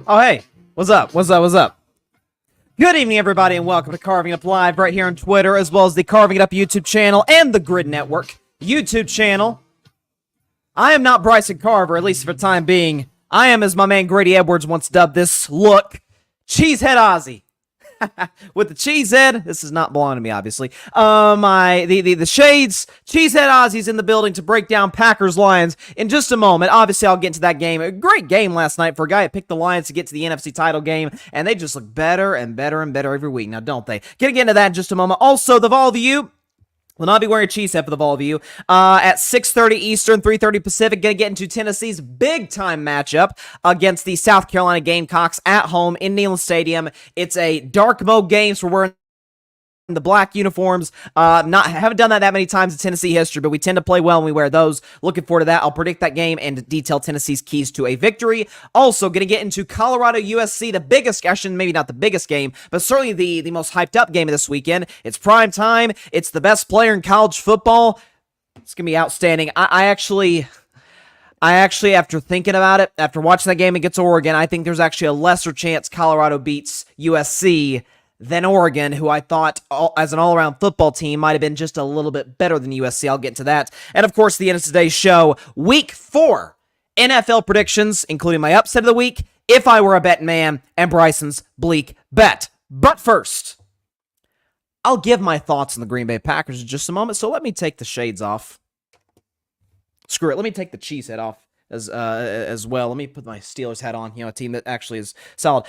Oh, hey. What's up? What's up? What's up? Good evening, everybody, and welcome to Carving Up Live right here on Twitter, as well as the Carving It Up YouTube channel and the Grid Network YouTube channel. I am not Bryson Carver, at least for the time being. I am, as my man Grady Edwards once dubbed this look, Cheesehead Ozzy. With the cheese head, this does not belong to me, obviously. The shades, Cheesehead Ozzy's in the building to break down Packers Lions in just a moment. Obviously, I'll get into that game. A great game last night for a guy that picked the Lions to get to the NFC title game, and they just look better and better and better every week. Now, don't they? Gonna get into that in just a moment. Also, the Vol View will not be wearing a cheese head for the Vol View. At 6:30 Eastern, 3:30 Pacific, going to get into Tennessee's big-time matchup against the South Carolina Gamecocks at home in Neyland Stadium. It's a dark mode game, so we're wearing the black uniforms. Haven't done that many times in Tennessee history, but we tend to play well when we wear those. Looking forward to that. I'll predict that game and detail Tennessee's keys to a victory. Also, going to get into Colorado USC, the biggest, actually maybe not the biggest game, but certainly the most hyped up game of this weekend. It's prime time. It's the best player in college football. It's going to be outstanding. I actually, after thinking about it, after watching that game against Oregon, I think there's actually a lesser chance Colorado beats USC than Oregon, who I thought, as an all-around football team, might have been just a little bit better than USC. I'll get into that. And, of course, the end of today's show, Week 4 NFL predictions, including my upset of the week, if I were a betting man, and Bryson's Bleak bet. But first, I'll give my thoughts on the Green Bay Packers in just a moment, so let me take the shades off. Screw it. Let me take the cheese head off as well. Let me put my Steelers hat on, a team that actually is solid.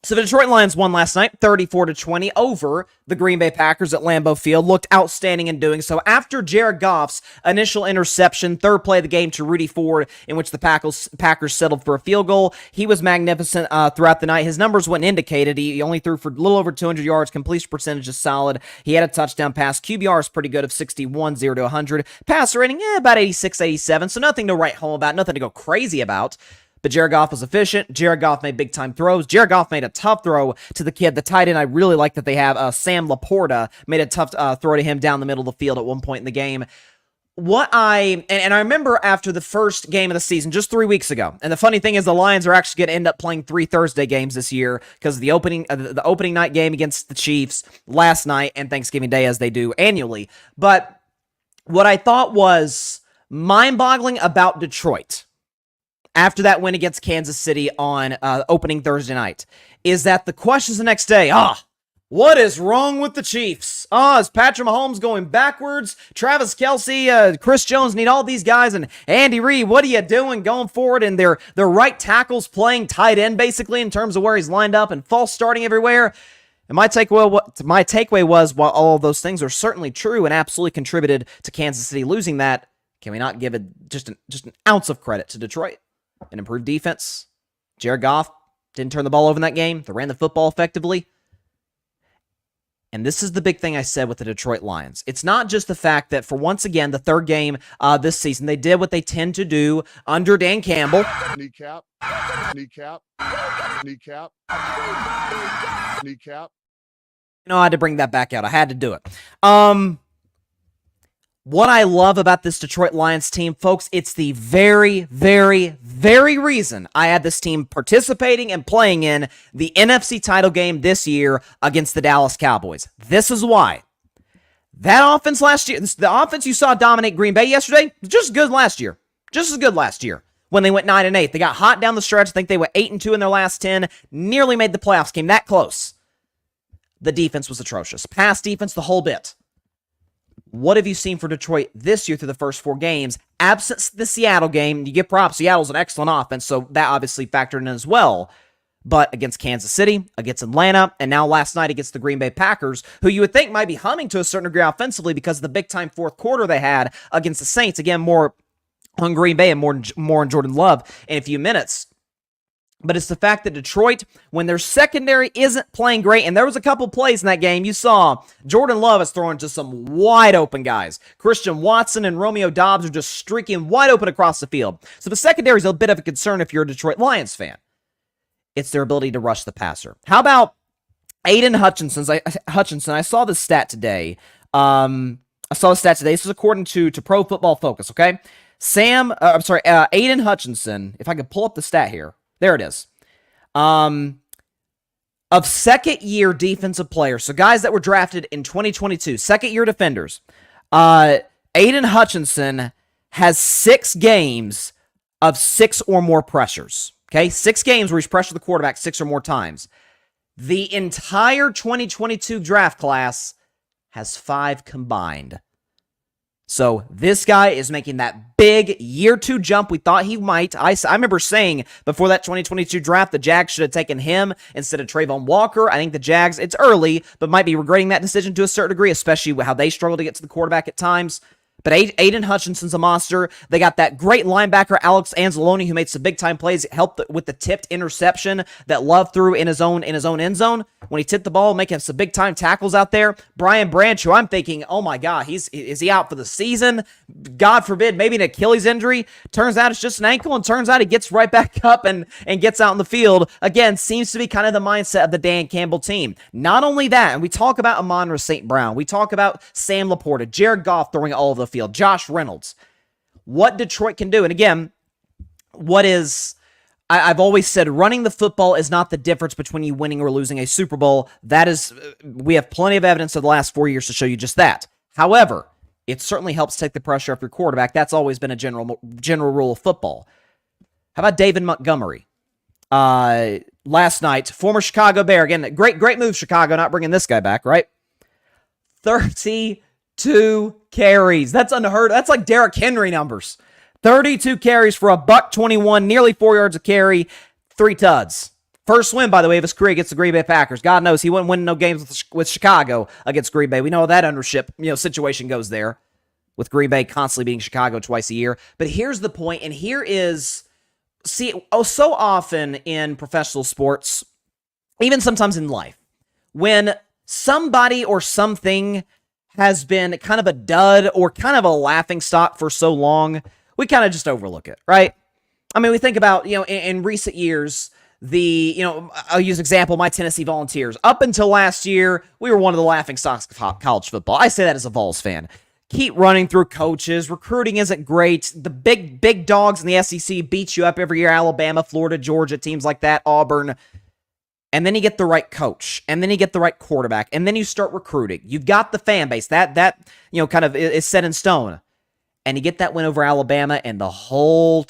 So the Detroit Lions won last night, 34-20 over the Green Bay Packers at Lambeau Field. Looked outstanding in doing so. After Jared Goff's initial interception, third play of the game to Rudy Ford, in which the Packers settled for a field goal, he was magnificent throughout the night. His numbers wouldn't indicate. He only threw for a little over 200 yards. Completion percentage is solid. He had a touchdown pass. QBR is pretty good of 61, 0-100. Passer rating, about 86, 87. So nothing to write home about, nothing to go crazy about. But Jared Goff was efficient. Jared Goff made big-time throws. Jared Goff made a tough throw to the kid, the tight end I really like that they have, Sam Laporta, made a tough throw to him down the middle of the field at one point in the game. I remember after the first game of the season, just 3 weeks ago, and the funny thing is the Lions are actually going to end up playing 3 Thursday games this year because of the opening night game against the Chiefs last night and Thanksgiving Day, as they do annually. But what I thought was mind-boggling about Detroit after that win against Kansas City on opening Thursday night, is that the questions the next day, what is wrong with the Chiefs? Is Patrick Mahomes going backwards? Travis Kelce, Chris Jones need all these guys, and Andy Reid, what are you doing going forward? And their right tackles playing tight end, basically, in terms of where he's lined up and false starting everywhere. And my takeaway was, while all of those things are certainly true and absolutely contributed to Kansas City losing that, can we not give just an ounce of credit to Detroit? An improved defense. Jared Goff didn't turn the ball over in that game. They ran the football effectively. And this is the big thing I said with the Detroit Lions. It's not just the fact that, for once again, the third game this season, they did what they tend to do under Dan Campbell. Kneecap. I had to bring that back out. I had to do it. What I love about this Detroit Lions team, folks, it's the very, very, very reason I had this team participating and playing in the NFC title game this year against the Dallas Cowboys. This is why. That offense last year, the offense you saw dominate Green Bay yesterday, just as good last year. Just as good last year when they went 9-8. They got hot down the stretch. I think they went 8-2 in their last 10. Nearly made the playoffs. Came that close. The defense was atrocious. Pass defense, the whole bit. What have you seen for Detroit this year through the first 4 games? Absent the Seattle game, you get props. Seattle's an excellent offense, so that obviously factored in as well. But against Kansas City, against Atlanta, and now last night against the Green Bay Packers, who you would think might be humming to a certain degree offensively because of the big-time fourth quarter they had against the Saints. Again, more on Green Bay and more on Jordan Love in a few minutes. But it's the fact that Detroit, when their secondary isn't playing great, and there was a couple plays in that game, you saw Jordan Love is throwing to some wide open guys. Christian Watson and Romeo Doubs are just streaking wide open across the field. So the secondary is a bit of a concern if you're a Detroit Lions fan. It's their ability to rush the passer. How about Aiden Hutchinson? I saw this stat today. I saw the stats today. This is according to Pro Football Focus, okay? Aiden Hutchinson, if I could pull up the stat here. There it is. Of second-year defensive players, so guys that were drafted in 2022, second-year defenders, Aiden Hutchinson has 6 games of 6 or more pressures. Okay, 6 games where he's pressured the quarterback 6 or more times. The entire 2022 draft class has 5 combined. So this guy is making that big year 2 jump we thought he might. I remember saying before that 2022 draft, the Jags should have taken him instead of Trayvon Walker. I think the Jags, it's early, but might be regretting that decision to a certain degree, especially how they struggle to get to the quarterback at times. But Aiden Hutchinson's a monster. They got that great linebacker, Alex Anzalone, who made some big-time plays, helped with the tipped interception that Love threw in his own end zone. When he tipped the ball, making some big-time tackles out there. Brian Branch, who I'm thinking, oh my God, is he out for the season? God forbid, maybe an Achilles injury. Turns out it's just an ankle, and turns out he gets right back up and gets out in the field. Again, seems to be kind of the mindset of the Dan Campbell team. Not only that, and we talk about Amon-Ra St. Brown, we talk about Sam Laporta, Jared Goff throwing all over the field, Josh Reynolds. What Detroit can do, and again, I've always said running the football is not the difference between you winning or losing a Super Bowl. We have plenty of evidence of the last 4 years to show you just that. However, it certainly helps take the pressure off your quarterback. That's always been a general rule of football. How about David Montgomery? Last night, former Chicago Bear. Again, great move, Chicago, not bringing this guy back, right? 32 carries. That's unheard of. That's like Derrick Henry numbers. 32 carries for $121, nearly 4 yards a carry, 3 tuds. First win, by the way, of his career against the Green Bay Packers. God knows he wouldn't win no games with Chicago against Green Bay. We know how that ownership situation goes there, with Green Bay constantly beating Chicago twice a year. But here's the point, and here is, so often in professional sports, even sometimes in life, when somebody or something has been kind of a dud or kind of a laughing stock for so long, we kind of just overlook it, right? I mean, we think about, in recent years, I'll use example, my Tennessee Volunteers. Up until last year, we were one of the laughing stocks of college football. I say that as a Vols fan. Keep running through coaches. Recruiting isn't great. The big dogs in the SEC beat you up every year. Alabama, Florida, Georgia, teams like that, Auburn. And then you get the right coach, and then you get the right quarterback, and then you start recruiting. You've got the fan base. That kind of is set in stone. And you get that win over Alabama, and the whole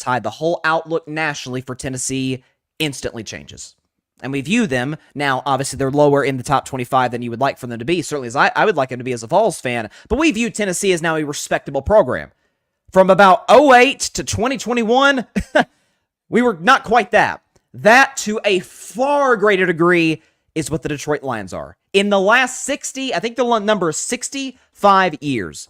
outlook nationally for Tennessee instantly changes. And we view them, now obviously they're lower in the top 25 than you would like for them to be, certainly as I would like them to be as a Vols fan, but we view Tennessee as now a respectable program. From about 2008 to 2021, we were not quite that. That, to a far greater degree, is what the Detroit Lions are. In the last 60, I think the number is 65 years,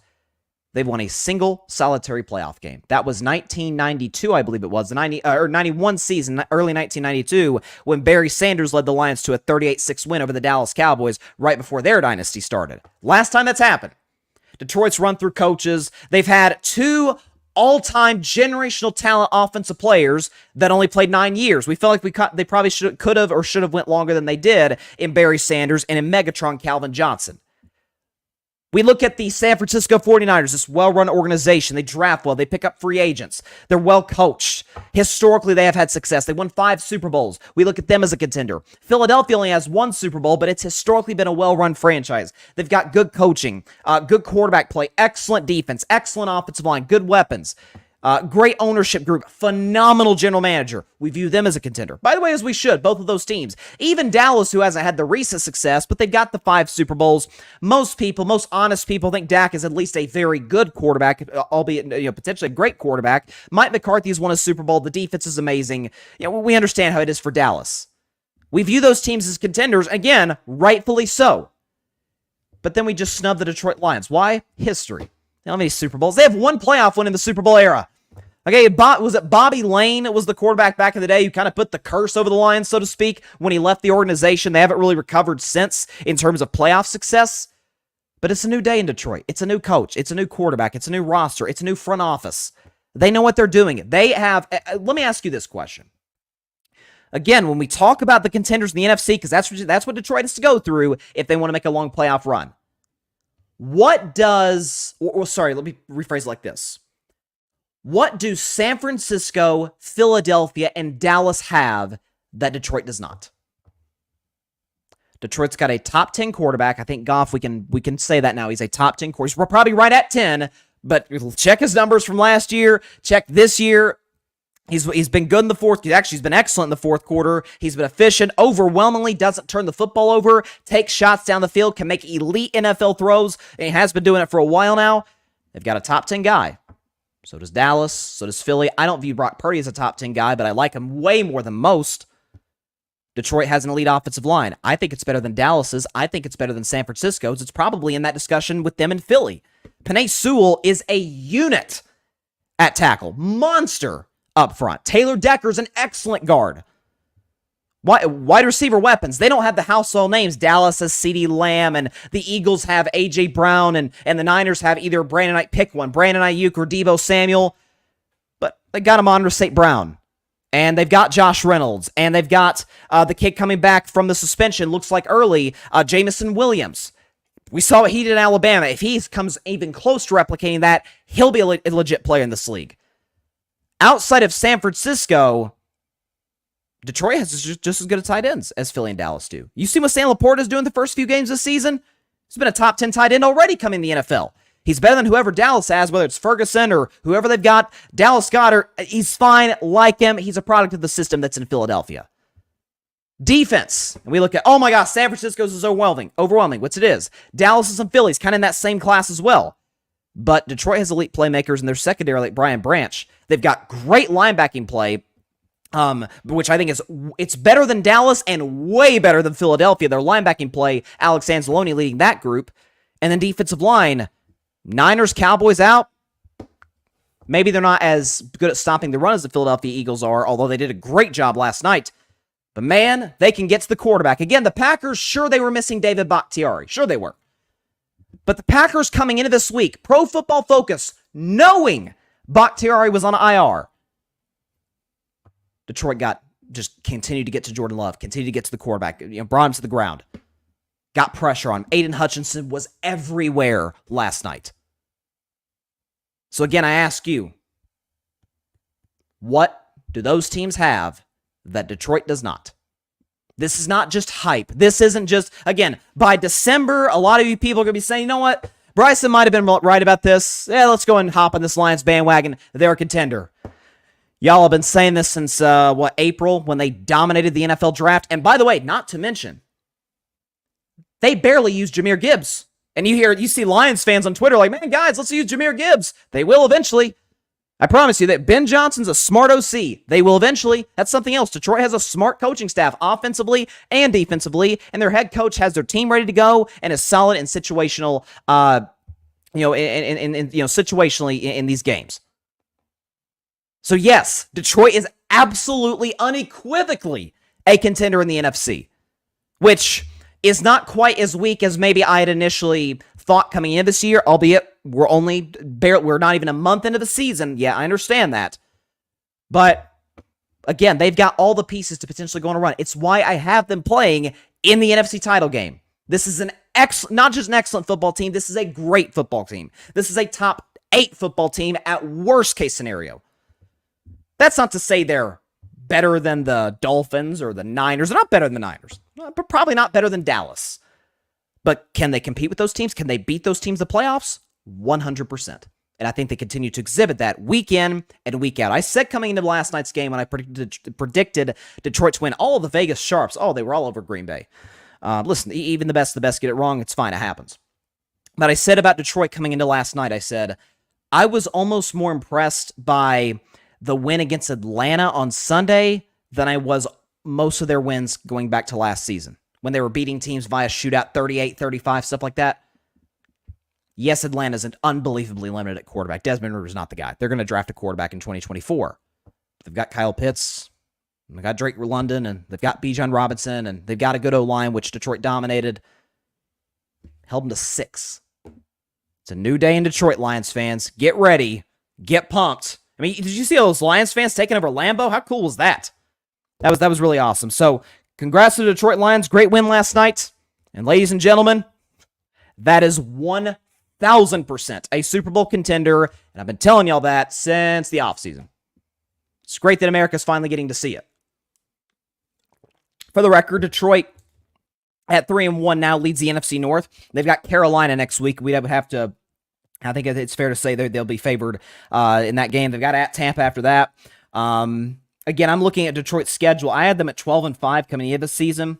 they've won a single solitary playoff game. That was 1992, I believe it was, the 91 season, early 1992, when Barry Sanders led the Lions to a 38-6 win over the Dallas Cowboys right before their dynasty started. Last time that's happened. Detroit's run through coaches. They've had 2 all-time generational talent offensive players that only played 9 years. We felt like they probably could have or should have went longer than they did in Barry Sanders and in Megatron Calvin Johnson. We look at the San Francisco 49ers, this well-run organization. They draft well. They pick up free agents. They're well-coached. Historically, they have had success. They won 5 Super Bowls. We look at them as a contender. Philadelphia only has 1 Super Bowl, but it's historically been a well-run franchise. They've got good coaching, good quarterback play, excellent defense, excellent offensive line, good weapons. Great ownership group, phenomenal general manager. We view them as a contender. By the way, as we should, both of those teams. Even Dallas, who hasn't had the recent success, but they've got the 5 Super Bowls. Most honest people think Dak is at least a very good quarterback, albeit potentially a great quarterback. Mike McCarthy's won a Super Bowl. The defense is amazing. We understand how it is for Dallas. We view those teams as contenders, again, rightfully so. But then we just snub the Detroit Lions. Why? History. They don't have any Super Bowls. They have 1 playoff win in the Super Bowl era. Okay, was it Bobby Lane? It was the quarterback back in the day who kind of put the curse over the Lions, so to speak, when he left the organization. They haven't really recovered since in terms of playoff success. But it's a new day in Detroit. It's a new coach. It's a new quarterback. It's a new roster. It's a new front office. They know what they're doing. They have... Let me ask you this question. Again, when we talk about the contenders in the NFC, because that's what Detroit has to go through if they want to make a long playoff run. What does, sorry, let me rephrase it like this. What do San Francisco, Philadelphia, and Dallas have that Detroit does not? Detroit's got a top 10 quarterback. I think Goff, we can say that now. He's a top 10 quarterback. We're probably right at 10, but check his numbers from last year. Check this year. He's been good in the fourth. Actually, he's been excellent in the fourth quarter. He's been efficient, overwhelmingly doesn't turn the football over, takes shots down the field, can make elite NFL throws, and he has been doing it for a while now. They've got a top 10 guy. So does Dallas. So does Philly. I don't view Brock Purdy as a top 10 guy, but I like him way more than most. Detroit has an elite offensive line. I think it's better than Dallas's. I think it's better than San Francisco's. It's probably in that discussion with them and Philly. Penei Sewell is a unit at tackle. Monster up front. Taylor Decker's an excellent guard. Wide receiver weapons. They don't have the household names. Dallas has CeeDee Lamb, and the Eagles have A.J. Brown, and the Niners have either Brandon Ayuk, pick one, Brandon Ayuk or Deebo Samuel. But they got Amon-Ra St. Brown. And they've got Josh Reynolds. And they've got the kid coming back from the suspension, looks like early, Jamison Williams. We saw what he did in Alabama. If he comes even close to replicating that, he'll be a legit player in this league. Outside of San Francisco, Detroit has just as good a tight ends as Philly and Dallas do. You see what Sam Laporta's doing the first few games this season? He's been a top 10 tight end already coming in the NFL. He's better than whoever Dallas has, whether it's Ferguson or whoever they've got. Dallas Goedert, he's fine, like him. He's a product of the system that's in Philadelphia. Defense. And we look at, oh my gosh, San Francisco's is overwhelming, which it is. Dallas and Philly's kind of in that same class as well. But Detroit has elite playmakers in their secondary like Brian Branch. They've got great linebacking play, which I think it's better than Dallas and way better than Philadelphia. Their linebacking play, Alex Anzalone leading that group. And then defensive line, Niners, Cowboys out. Maybe they're not as good at stopping the run as the Philadelphia Eagles are, although they did a great job last night. But man, they can get to the quarterback. Again, the Packers, sure they were missing David Bakhtiari. Sure they were. But the Packers coming into this week, Pro Football Focus, knowing Bakhtiari was on IR. Detroit just continued to get to Jordan Love, continued to get to the quarterback, brought him to the ground. Got pressure on him. Aiden Hutchinson was everywhere last night. So again, I ask you, what do those teams have that Detroit does not? This is not just hype. This isn't just, again, by December, a lot of you people are going to be saying, you know what? Bryson might have been right about this. Yeah, let's go and hop on this Lions bandwagon. They're a contender. Y'all have been saying this since, April, when they dominated the NFL draft. And by the way, not to mention, they barely used Jahmyr Gibbs. And you see Lions fans on Twitter like, man, guys, let's use Jahmyr Gibbs. They will eventually. I promise you that Ben Johnson's a smart OC. They will eventually. That's something else. Detroit has a smart coaching staff, offensively and defensively, and their head coach has their team ready to go and is solid and situational, situationally in these games. So yes, Detroit is absolutely, unequivocally a contender in the NFC, which is not quite as weak as maybe I had initially thought coming in this year, albeit we're not even a month into the season. Yeah, I understand that. But again, they've got all the pieces to potentially go on a run. It's why I have them playing in the NFC title game. This is not just an excellent football team, this is a great football team. This is a top 8 football team at worst case scenario. That's not to say they're better than the Dolphins or the Niners. They're not better than the Niners, but probably not better than Dallas. But can they compete with those teams? Can they beat those teams in the playoffs? 100%. And I think they continue to exhibit that week in and week out. I said coming into last night's game when I predicted Detroit to win, all of the Vegas Sharps, they were all over Green Bay. Listen, even the best get it wrong. It's fine. It happens. But I said about Detroit coming into last night, I said, I was almost more impressed by the win against Atlanta on Sunday than I was most of their wins going back to last season, when they were beating teams via shootout, 38-35, stuff like that. Yes, Atlanta's an unbelievably limited at quarterback. Desmond Ridder's not the guy. They're going to draft a quarterback in 2024. They've got Kyle Pitts, they've got Drake London, and they've got Bijan Robinson, and they've got a good O-line, which Detroit dominated. Held them to 6. It's a new day in Detroit, Lions fans. Get ready. Get pumped. I mean, did you see all those Lions fans taking over Lambeau? How cool was that? That was really awesome. So, congrats to the Detroit Lions. Great win last night. And ladies and gentlemen, that is one 1,000% a Super Bowl contender, and I've been telling y'all that since the offseason. It's great that America's finally getting to see it. For the record, Detroit at 3-1 now leads the NFC North. They've got Carolina next week. We'd have to, I think it's fair to say they'll be favored in that game. They've got at Tampa after that. Again, I'm looking at Detroit's schedule. I had them at 12-5 coming into the season.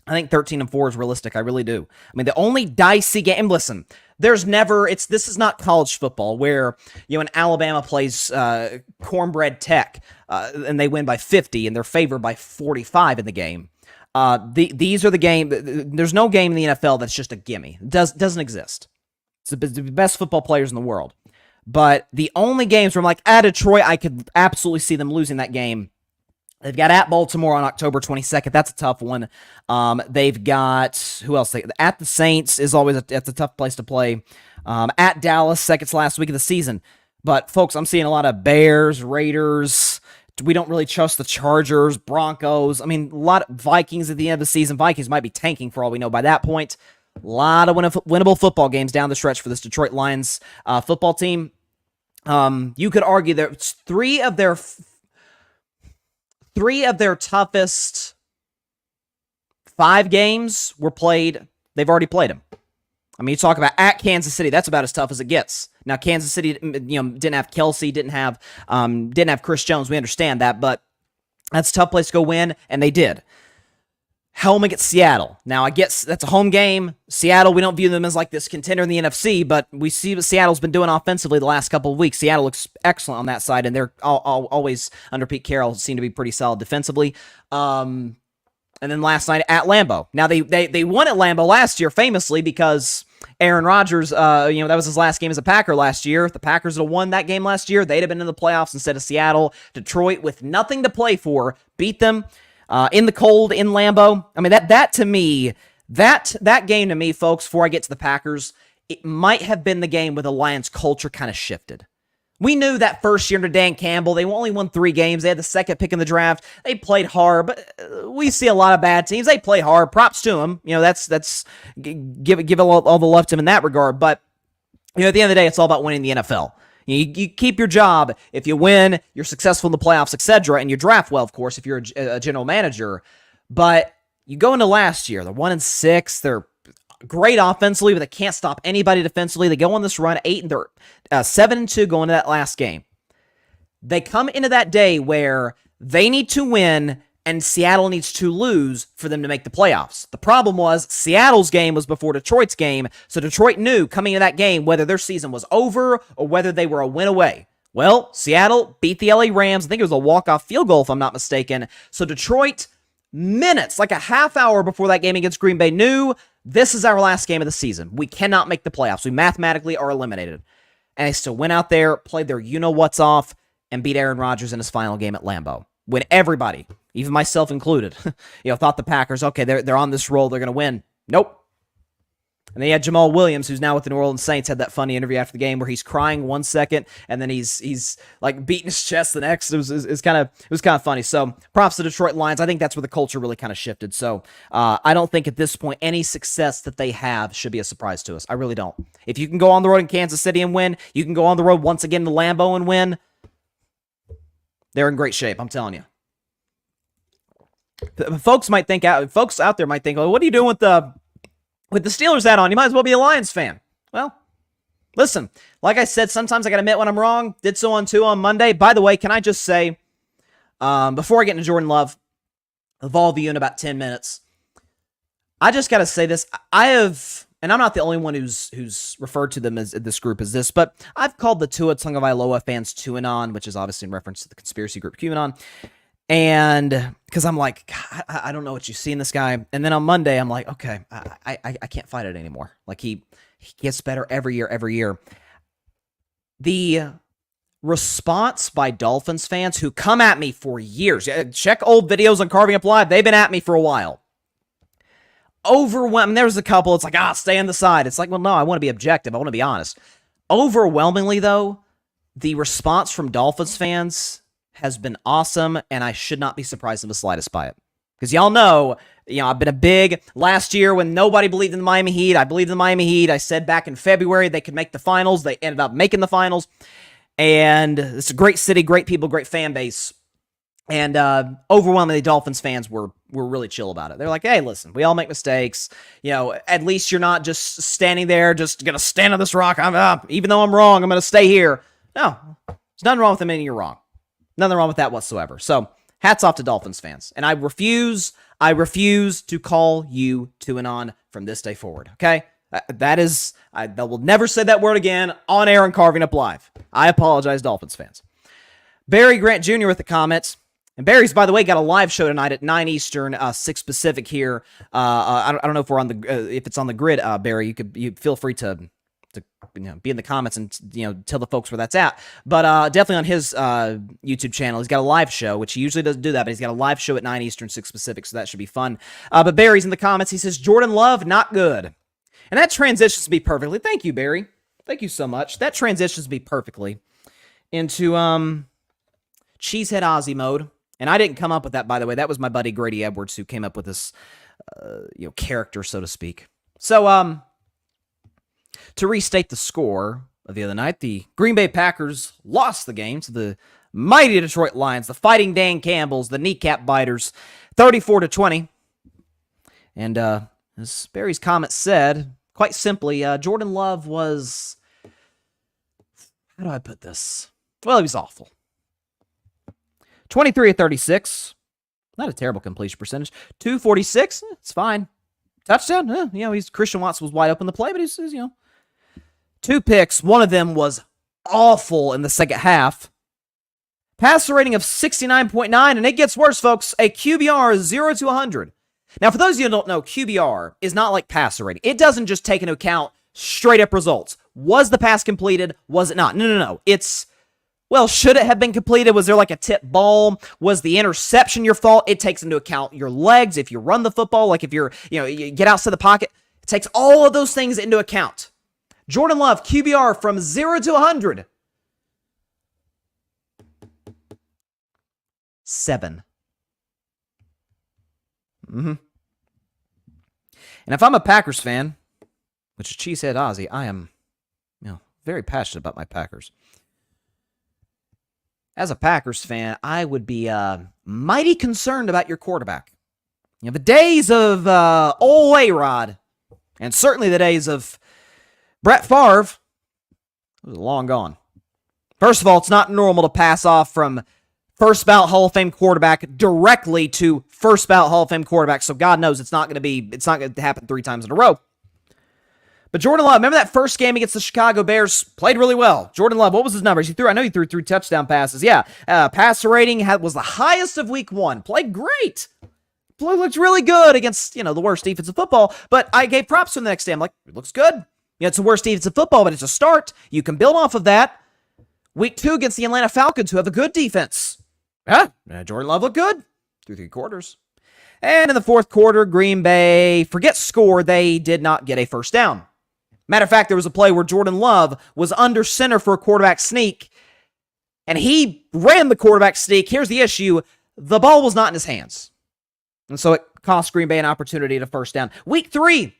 I think 13-4 is realistic. I really do. I mean, the only dicey game, listen, this is not college football where, an Alabama plays Cornbread Tech and they win by 50 and they're favored by 45 in the game. These are the game. There's no game in the NFL that's just a gimme. It doesn't exist. It's the best football players in the world. But the only games where I'm like, Detroit, I could absolutely see them losing that game. They've got at Baltimore on October 22nd. That's a tough one. They've got, who else? At the Saints is always that's a tough place to play. At Dallas, second to last week of the season. But, folks, I'm seeing a lot of Bears, Raiders. We don't really trust the Chargers, Broncos. I mean, a lot of Vikings at the end of the season. Vikings might be tanking for all we know by that point. A lot of winnable football games down the stretch for this Detroit Lions football team. You could argue that three of their toughest 5 games were played. They've already played them. I mean, you talk about at Kansas City. That's about as tough as it gets. Now, Kansas City, didn't have Kelsey, didn't have Chris Jones. We understand that, but that's a tough place to go win, and they did. Home against Seattle. Now, I guess that's a home game. Seattle, we don't view them as like this contender in the NFC, but we see what Seattle's been doing offensively the last couple of weeks. Seattle looks excellent on that side, and they're always, under Pete Carroll, seem to be pretty solid defensively. And then last night at Lambeau. Now, they won at Lambeau last year famously because Aaron Rodgers, that was his last game as a Packer last year. If the Packers had won that game last year, they'd have been in the playoffs instead of Seattle. Detroit, with nothing to play for, beat them. In the cold, in Lambeau. I mean, that to me, that game to me, folks, before I get to the Packers, it might have been the game where the Lions' culture kind of shifted. We knew that first year under Dan Campbell, they only won 3 games. They had the second pick in the draft. They played hard, but we see a lot of bad teams. They play hard. Props to them. That's give all the love to them in that regard. But at the end of the day, it's all about winning the NFL. You keep your job if you win, you're successful in the playoffs, etc., and you draft well, of course, if you're a general manager. But you go into last year, they're 1-6, they're great offensively, but they can't stop anybody defensively. They go on this run 8 and they're 7-2 going into that last game. They come into that day where they need to win and Seattle needs to lose for them to make the playoffs. The problem was Seattle's game was before Detroit's game, so Detroit knew coming into that game whether their season was over or whether they were a win away. Well, Seattle beat the LA Rams. I think it was a walk-off field goal, if I'm not mistaken. So Detroit, minutes, like a half hour before that game against Green Bay, knew this is our last game of the season. We cannot make the playoffs. We mathematically are eliminated. And they still went out there, played their you-know-what's off, and beat Aaron Rodgers in his final game at Lambeau. When everybody, even myself included, thought the Packers, okay, they're on this roll, they're going to win. Nope. And then you had Jamal Williams, who's now with the New Orleans Saints, had that funny interview after the game where he's crying 1 second and then he's like beating his chest the next. It was kind of funny. So props to Detroit Lions. I think that's where the culture really kind of shifted. So I don't think at this point any success that they have should be a surprise to us. I really don't. If you can go on the road in Kansas City and win, you can go on the road once again to Lambeau and win. They're in great shape, I'm telling you. Folks out there might think, well, what are you doing with the Steelers hat on? You might as well be a Lions fan. Well, listen, like I said, sometimes I got to admit when I'm wrong. Did so on Monday. By the way, can I just say, before I get into Jordan Love, Evolve you in about 10 minutes, I just got to say this. I have, and I'm not the only one who's referred to them as this group as this, but I've called the Tua Tagovailoa fans TuaNon, which is obviously in reference to the conspiracy group QAnon. And because I'm like, God, I don't know what you see in this guy. And then on Monday, I'm like, okay, I can't fight it anymore. Like he gets better every year. The response by Dolphins fans who come at me for years, check old videos on Carving Up Live, they've been at me for a while. Overwhelming. There's a couple, it's like, stay on the side. It's like, well, no, I want to be objective. I want to be honest. Overwhelmingly, though, the response from Dolphins fans has been awesome, and I should not be surprised in the slightest by it. Because y'all know, I've been a big, last year when nobody believed in the Miami Heat, I believed in the Miami Heat. I said back in February they could make the finals. They ended up making the finals. And it's a great city, great people, great fan base. And overwhelmingly, Dolphins fans were really chill about it. They're like, hey, listen, we all make mistakes. At least you're not just standing there, just going to stand on this rock. Even though I'm wrong, I'm going to stay here. No, there's nothing wrong with admitting you're wrong. Nothing wrong with that whatsoever. So hats off to Dolphins fans. And I refuse to call you to and on from this day forward, okay? I will never say that word again on air and Carving Up Live. I apologize, Dolphins fans. Barry Grant Jr. with the comments. And Barry's, by the way, got a live show tonight at 9 Eastern, 6 Pacific here. I don't know if we're on if it's on the grid, Barry. You feel free to be in the comments and tell the folks where that's at. But definitely on his YouTube channel, he's got a live show, which he usually doesn't do that, but he's got a live show at 9 Eastern, 6 Pacific, so that should be fun. But Barry's in the comments. He says, Jordan Love, not good. And that transitions me perfectly. Thank you, Barry. Thank you so much. That transitions me perfectly into Cheesehead Ozzy mode. And I didn't come up with that, by the way. That was my buddy Grady Edwards who came up with this character, so to speak. So, to restate the score of the other night, the Green Bay Packers lost the game to the mighty Detroit Lions, the Fighting Dan Campbells, the Kneecap Biters, 34-20. And as Barry's comment said, quite simply, Jordan Love was, how do I put this? Well, he was awful. 23 of 36. Not a terrible completion percentage. 246. It's fine. Touchdown. He's Christian Watson was wide open the play, but he's 2 picks. One of them was awful in the second half. Passer rating of 69.9, and it gets worse, folks. A QBR is 0 to 100. Now, for those of you who don't know, QBR is not like passer rating. It doesn't just take into account straight up results. Was the pass completed? Was it not? No. It's, well, should it have been completed? Was there like a tip ball? Was the interception your fault? It takes into account your legs. If you run the football, like if you get outside the pocket, it takes all of those things into account. Jordan Love, QBR from 0 to 100. 7. And if I'm a Packers fan, which is Cheesehead Ozzy, I am, very passionate about my Packers. As a Packers fan, I would be mighty concerned about your quarterback. The days of old A-Rod, and certainly the days of Brett Favre, was long gone. First of all, it's not normal to pass off from first ballot Hall of Fame quarterback directly to first ballot Hall of Fame quarterback, so God knows it's not going to happen 3 times in a row. But Jordan Love, remember that first game against the Chicago Bears? Played really well. Jordan Love, what was his numbers? I know he threw 3 touchdown passes. Yeah, passer rating was the highest of week 1. Played great. Looked really good against, the worst defense of football. But I gave props to him the next day. I'm like, it looks good. It's the worst defense of football, but it's a start. You can build off of that. Week 2 against the Atlanta Falcons, who have a good defense. Yeah, Jordan Love looked good through 3 quarters. And in the 4th quarter, Green Bay, forget score, they did not get a first down. Matter of fact, there was a play where Jordan Love was under center for a quarterback sneak, and he ran the quarterback sneak. Here's the issue. The ball was not in his hands. And so it cost Green Bay an opportunity to first down. Week 3,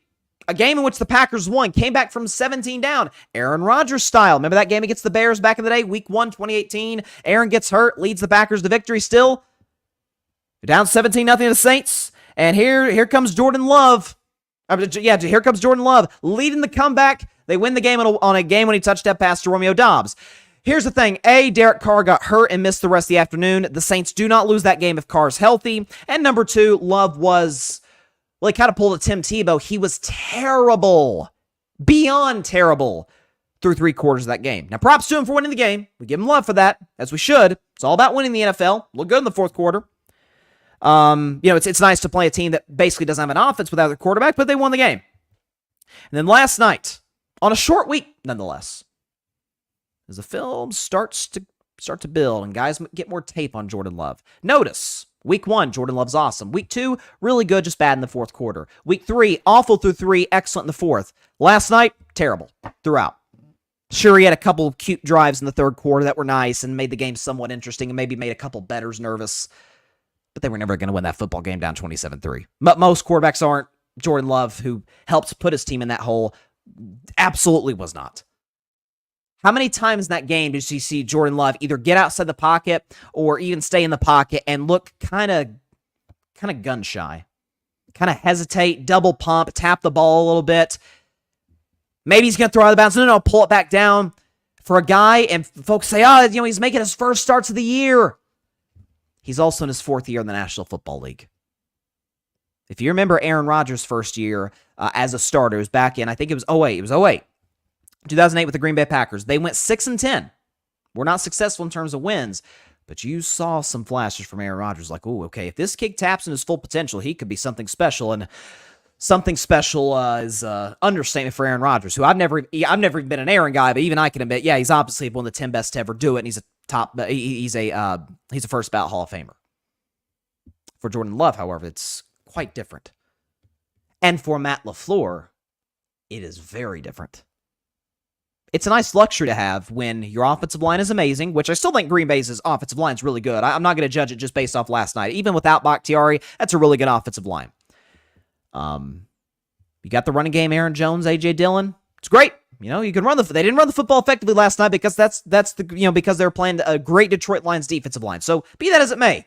a game in which the Packers won, came back from 17 down. Aaron Rodgers style. Remember that game against the Bears back in the day? Week 1, 2018. Aaron gets hurt, leads the Packers to victory still. They're down 17-0 to the Saints. And here comes Jordan Love. Here comes Jordan Love leading the comeback. They win the game on a game when he touched that pass to Romeo Doubs. Here's the thing. Derek Carr got hurt and missed the rest of the afternoon. The Saints do not lose that game if Carr's healthy. And number 2, Love was, he kind of pulled a Tim Tebow. He was terrible. Beyond terrible through 3 quarters of that game. Now, props to him for winning the game. We give him love for that, as we should. It's all about winning the NFL. Look good in the 4th quarter. It's nice to play a team that basically doesn't have an offense without their quarterback, but they won the game. And then last night, on a short week, nonetheless, as the film starts to build and guys get more tape on Jordan Love. Notice, week 1, Jordan Love's awesome. Week 2, really good, just bad in the 4th quarter. Week 3, awful through 3, excellent in the 4th. Last night, terrible throughout. Sure, he had a couple cute drives in the 3rd quarter that were nice and made the game somewhat interesting and maybe made a couple bettors nervous. but they were never going to win that football game down 27-3. But most quarterbacks aren't. Jordan Love, who helped put his team in that hole, absolutely was not. How many times in that game did you see Jordan Love either get outside the pocket or even stay in the pocket and look kind of gun shy? Kind of hesitate, double pump, tap the ball a little bit. Maybe he's going to throw out of bounds. No, pull it back down. For a guy, and folks say, he's making his first starts of the year. He's also in his 4th year in the National Football League. If you remember Aaron Rodgers' first year as a starter, it was back in, I think it was 08. It was 08. 2008 with the Green Bay Packers. They went 6-10. Were not successful in terms of wins, but you saw some flashes from Aaron Rodgers like, oh, okay, if this kid taps in his full potential, he could be something special. And something special is understatement for Aaron Rodgers, who I've never even been an Aaron guy, but even I can admit, yeah, he's obviously one of the 10 best to ever do it, and he's a first ballot Hall of Famer. For Jordan Love, however, it's quite different. And for Matt LaFleur, it is very different. It's a nice luxury to have when your offensive line is amazing, which I still think Green Bay's offensive line is really good. I'm not going to judge it just based off last night. Even without Bakhtiari, that's a really good offensive line. You got the running game, Aaron Jones, A.J. Dillon. It's great. You can run they didn't run the football effectively last night because because they were playing a great Detroit Lions defensive line. So be that as it may,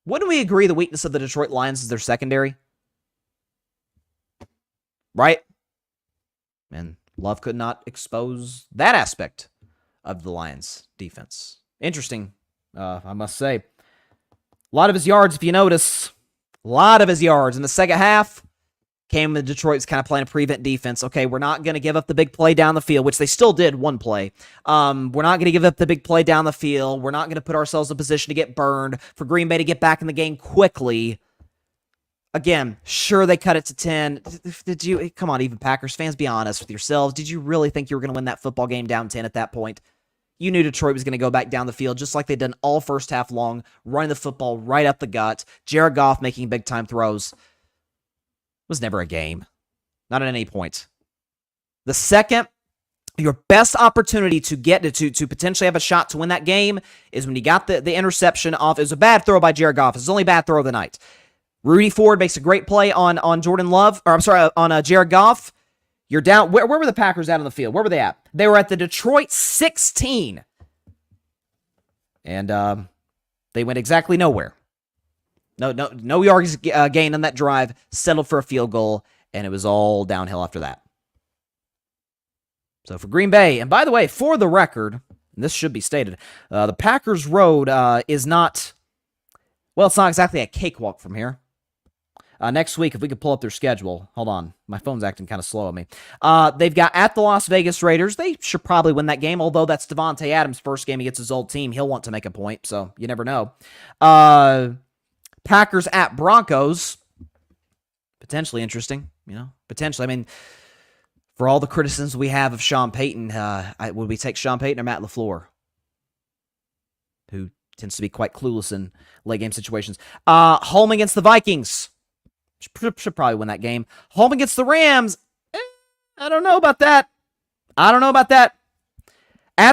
wouldn't we agree the weakness of the Detroit Lions is their secondary? Right? And Love could not expose that aspect of the Lions defense. Interesting, I must say. A lot of his yards, if you notice, a lot of his yards in the second half came when Detroit's kind of playing a prevent defense. Okay, we're not going to give up the big play down the field, which they still did one play. We're not going to give up the big play down the field. We're not going to put ourselves in a position to get burned for Green Bay to get back in the game quickly. Again, sure, they cut it to 10. Come on, even Packers fans, be honest with yourselves. Did you really think you were going to win that football game down 10 at that point? You knew Detroit was going to go back down the field just like they'd done all first half long, running the football right up the gut. Jared Goff making big-time throws. Was never a game. Not at any point. The second, your best opportunity to get to potentially have a shot to win that game is when you got the interception off. It was a bad throw by Jared Goff. It's the only bad throw of the night. Rudy Ford makes a great play on Jordan Love, or I'm sorry, on Jared Goff. You're down. Where were the Packers at on the field? Where were they at? They were at the Detroit 16. And they went exactly nowhere. No yards gained on that drive, settled for a field goal, and it was all downhill after that. So for Green Bay, and by the way, for the record, and this should be stated, the Packers road is not, well, it's not exactly a cakewalk from here. Next week, if we could pull up their schedule. Hold on. My phone's acting kind of slow on me. They've got at the Las Vegas Raiders. They should probably win that game, although that's Devontae Adams' first game against his old team. He'll want to make a point, so you never know. Packers at Broncos. Potentially interesting, potentially. I mean, for all the criticisms we have of Sean Payton, would we take Sean Payton or Matt LaFleur, who tends to be quite clueless in late game situations? Home against the Vikings. Should probably win that game. Home against the Rams. I don't know about that. At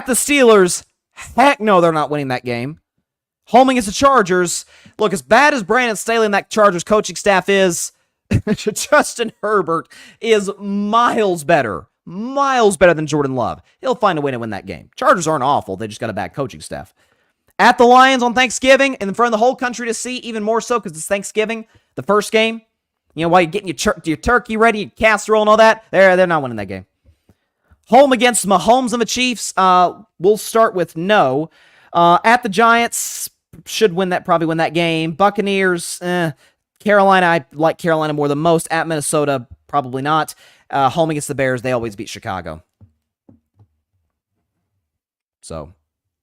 the Steelers. Heck no, they're not winning that game. Home against the Chargers. Look, as bad as Brandon Staley and that Chargers coaching staff is, Justin Herbert is miles better than Jordan Love. He'll find a way to win that game. Chargers aren't awful. They just got a bad coaching staff. At the Lions on Thanksgiving, and in front of the whole country to see, even more so because it's Thanksgiving, the first game. While you're getting your turkey ready, your casserole and all that, they're not winning that game. Home against Mahomes and the Chiefs, we'll start with no. At the Giants, probably win that game. Buccaneers, Carolina, I like Carolina more than most. At Minnesota, probably not. Home against the Bears, they always beat Chicago. So,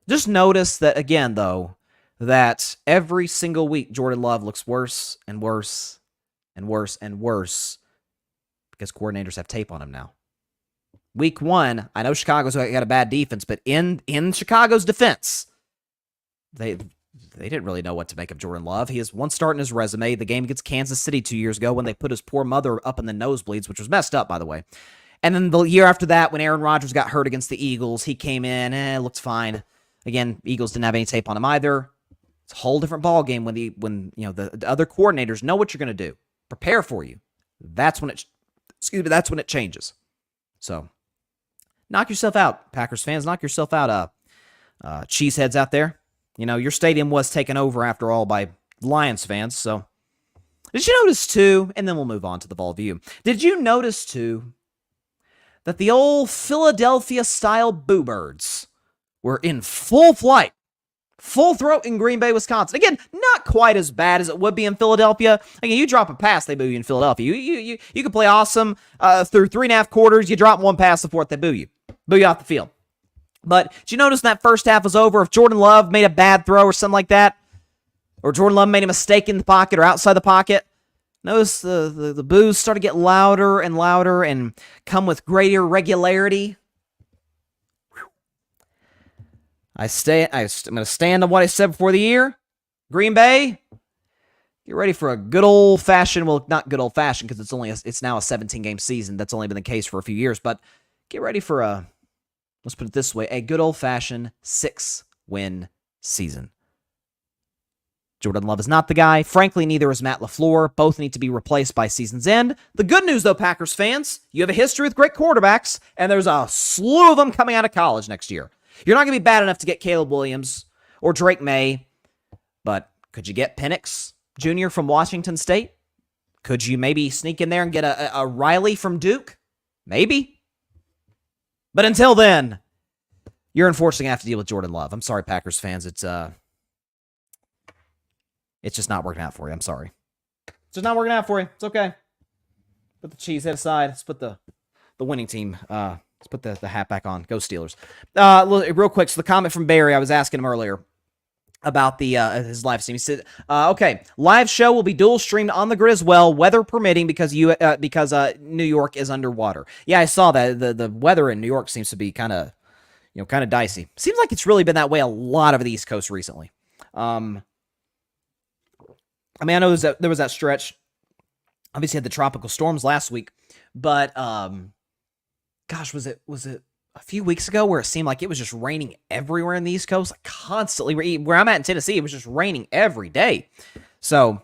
just notice that, again, though, that every single week Jordan Love looks worse and worse and worse and worse because coordinators have tape on him now. Week 1, I know Chicago's got a bad defense, but in Chicago's defense, they didn't really know what to make of Jordan Love. He has one start in his resume, the game against Kansas City 2 years ago when they put his poor mother up in the nosebleeds, which was messed up, by the way. And then the year after that, when Aaron Rodgers got hurt against the Eagles, he came in, looked fine. Again, Eagles didn't have any tape on him either. It's a whole different ball game when the other coordinators know what you're going to do, prepare for you. That's when it changes. So, knock yourself out, Packers fans. Knock yourself out, cheeseheads out there. Your stadium was taken over after all by Lions fans. So, did you notice too? And then we'll move on to the Vol View. Did you notice too that the old Philadelphia-style Boo Birds were in full flight? Full throat in Green Bay, Wisconsin. Again, not quite as bad as it would be in Philadelphia. Again, you drop a pass, they boo you in Philadelphia. You can play awesome through 3.5 quarters. You drop one pass, the fourth, they boo you. Boo you off the field. But did you notice when that first half was over, if Jordan Love made a bad throw or something like that, or Jordan Love made a mistake in the pocket or outside the pocket, notice the boos started to get louder and louder and come with greater regularity. I'm going to stand on what I said before the year. Green Bay, get ready for a good old-fashioned, well, not good old-fashioned because it's now a 17-game season. That's only been the case for a few years, but get ready for let's put it this way, a good old-fashioned 6-win season. Jordan Love is not the guy. Frankly, neither is Matt LaFleur. Both need to be replaced by season's end. The good news, though, Packers fans, you have a history with great quarterbacks, and there's a slew of them coming out of college next year. You're not going to be bad enough to get Caleb Williams or Drake May, but could you get Penix Jr. from Washington State? Could you maybe sneak in there and get a Riley from Duke? Maybe. But until then, you're unfortunately going to have to deal with Jordan Love. I'm sorry, Packers fans. It's just not working out for you. I'm sorry. It's just not working out for you. It's okay. Put the cheese head aside. Let's put the winning team let's put the hat back on. Go Steelers. Real quick, so the comment from Barry, I was asking him earlier about his live stream. He said, okay, live show will be dual streamed on the grid as well, weather permitting, because New York is underwater. Yeah, I saw that. The weather in New York seems to be kind of dicey. Seems like it's really been that way a lot of the East Coast recently. I know there was that stretch. Obviously, had the tropical storms last week, but gosh, was it a few weeks ago where it seemed like it was just raining everywhere in the East Coast, like constantly. Where I'm at in Tennessee, it was just raining every day. So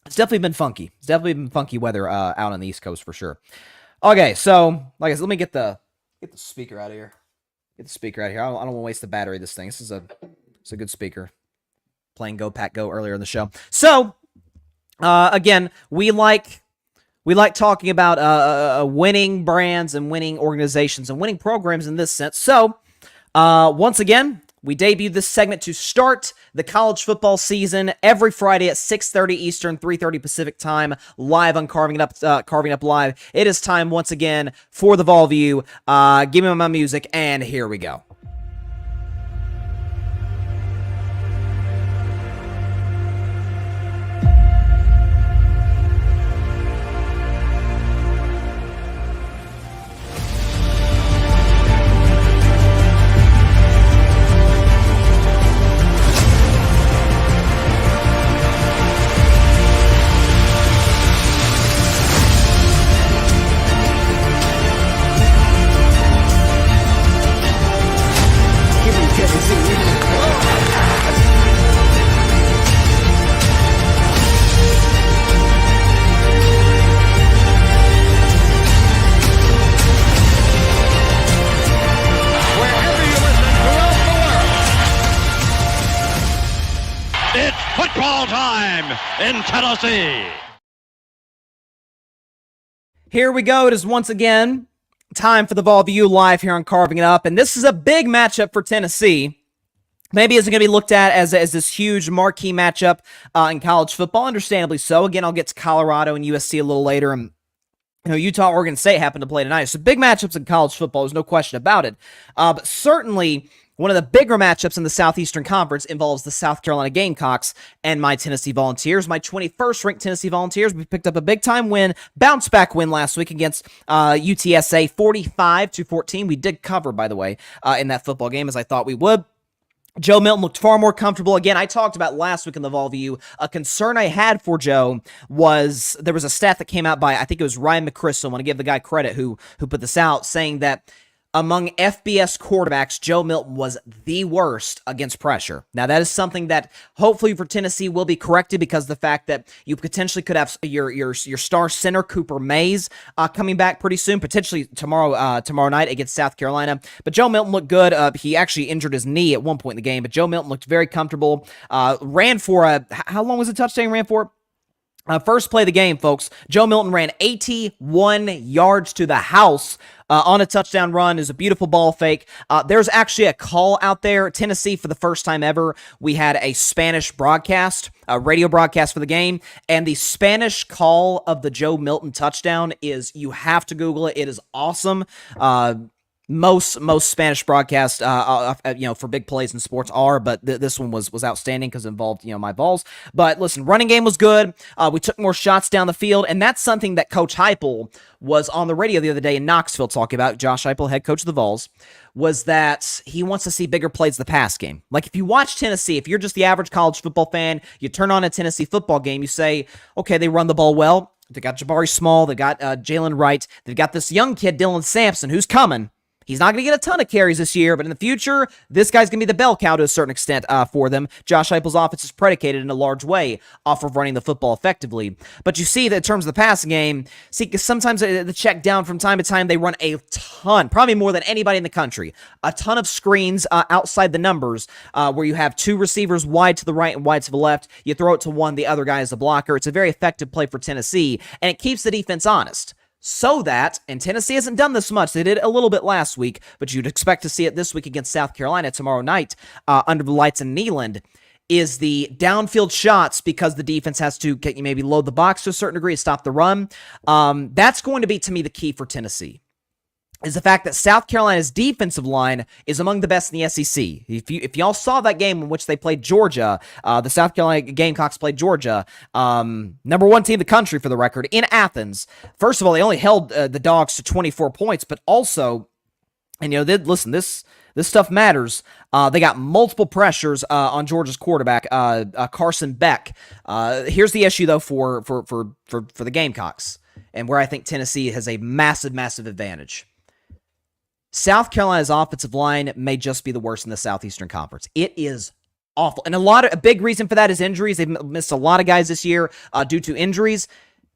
it's definitely been funky. It's definitely been funky weather out on the East Coast for sure. Okay, so like I said, let me get the speaker out of here. Get the speaker out of here. I don't want to waste the battery of this thing. It's a good speaker. Playing Go Pack Go earlier in the show. So again, we like talking about winning brands and winning organizations and winning programs in this sense. So, once again, we debuted this segment to start the college football season every Friday at 6:30 Eastern, 3:30 Pacific time, live on Carving It Up Live. It is time once again for the Vol View. Give me my music, and here we go. In Tennessee. Here we go. It is once again time for the Vol View live here on Carving It Up, and this is a big matchup for Tennessee. Maybe isn't going to be looked at as this huge marquee matchup in college football, understandably so. Again, I'll get to Colorado and USC a little later, and Utah, Oregon State happened to play tonight. So big matchups in college football, there's no question about it. But certainly one of the bigger matchups in the Southeastern Conference involves the South Carolina Gamecocks and my Tennessee Volunteers. My 21st ranked Tennessee Volunteers, we picked up a big-time win, bounce-back win last week against UTSA, 45-14. We did cover, by the way, in that football game, as I thought we would. Joe Milton looked far more comfortable. Again, I talked about last week in the Vol View, a concern I had for Joe was there was a stat that came out by, I think it was Ryan McChrystal. I want to give the guy credit who put this out, saying that among FBS quarterbacks, Joe Milton was the worst against pressure. Now, that is something that hopefully for Tennessee will be corrected because the fact that you potentially could have your star center, Cooper Mays, coming back pretty soon, potentially tomorrow night against South Carolina. But Joe Milton looked good. He actually injured his knee at one point in the game, but Joe Milton looked very comfortable. Ran for how long was the touchdown ran for? First play of the game, folks. Joe Milton ran 81 yards to the house on a touchdown run. It was a beautiful ball fake. There's actually a call out there. Tennessee, for the first time ever, we had a Spanish broadcast, a radio broadcast for the game, and the Spanish call of the Joe Milton touchdown is, you have to Google it. It is awesome. Most Spanish broadcasts, for big plays in sports are, but this one was outstanding because it involved, my Vols. But listen, running game was good. We took more shots down the field, and that's something that Coach Heupel was on the radio the other day in Knoxville talking about. Josh Heupel, head coach of the Vols, was that he wants to see bigger plays in the pass game. Like if you watch Tennessee, if you're just the average college football fan, you turn on a Tennessee football game, you say, okay, they run the ball well. They got Jabari Small, they got Jalen Wright, they've got this young kid, Dylan Sampson, who's coming. He's not going to get a ton of carries this year, but in the future, this guy's going to be the bell cow to a certain extent for them. Josh Heupel's offense is predicated in a large way off of running the football effectively. But you see that in terms of the passing game, because sometimes the check down from time to time, they run a ton, probably more than anybody in the country, a ton of screens outside the numbers where you have two receivers wide to the right and wide to the left. You throw it to one, the other guy is the blocker. It's a very effective play for Tennessee, and it keeps the defense honest. So that, and Tennessee hasn't done this much, they did a little bit last week, but you'd expect to see it this week against South Carolina tomorrow night under the lights in Neyland, is the downfield shots because the defense has to maybe load the box to a certain degree, stop the run. That's going to be, to me, the key for Tennessee, is the fact that South Carolina's defensive line is among the best in the SEC. If y'all saw that game in which they played Georgia, the South Carolina Gamecocks played Georgia, number one team in the country for the record, in Athens. First of all, they only held the Dogs to 24 points, but also, and listen, this stuff matters. They got multiple pressures on Georgia's quarterback, Carson Beck. Here's the issue though for the Gamecocks, and where I think Tennessee has a massive advantage. South Carolina's offensive line may just be the worst in the Southeastern Conference. It is awful. And a big reason for that is injuries. They've missed a lot of guys this year due to injuries.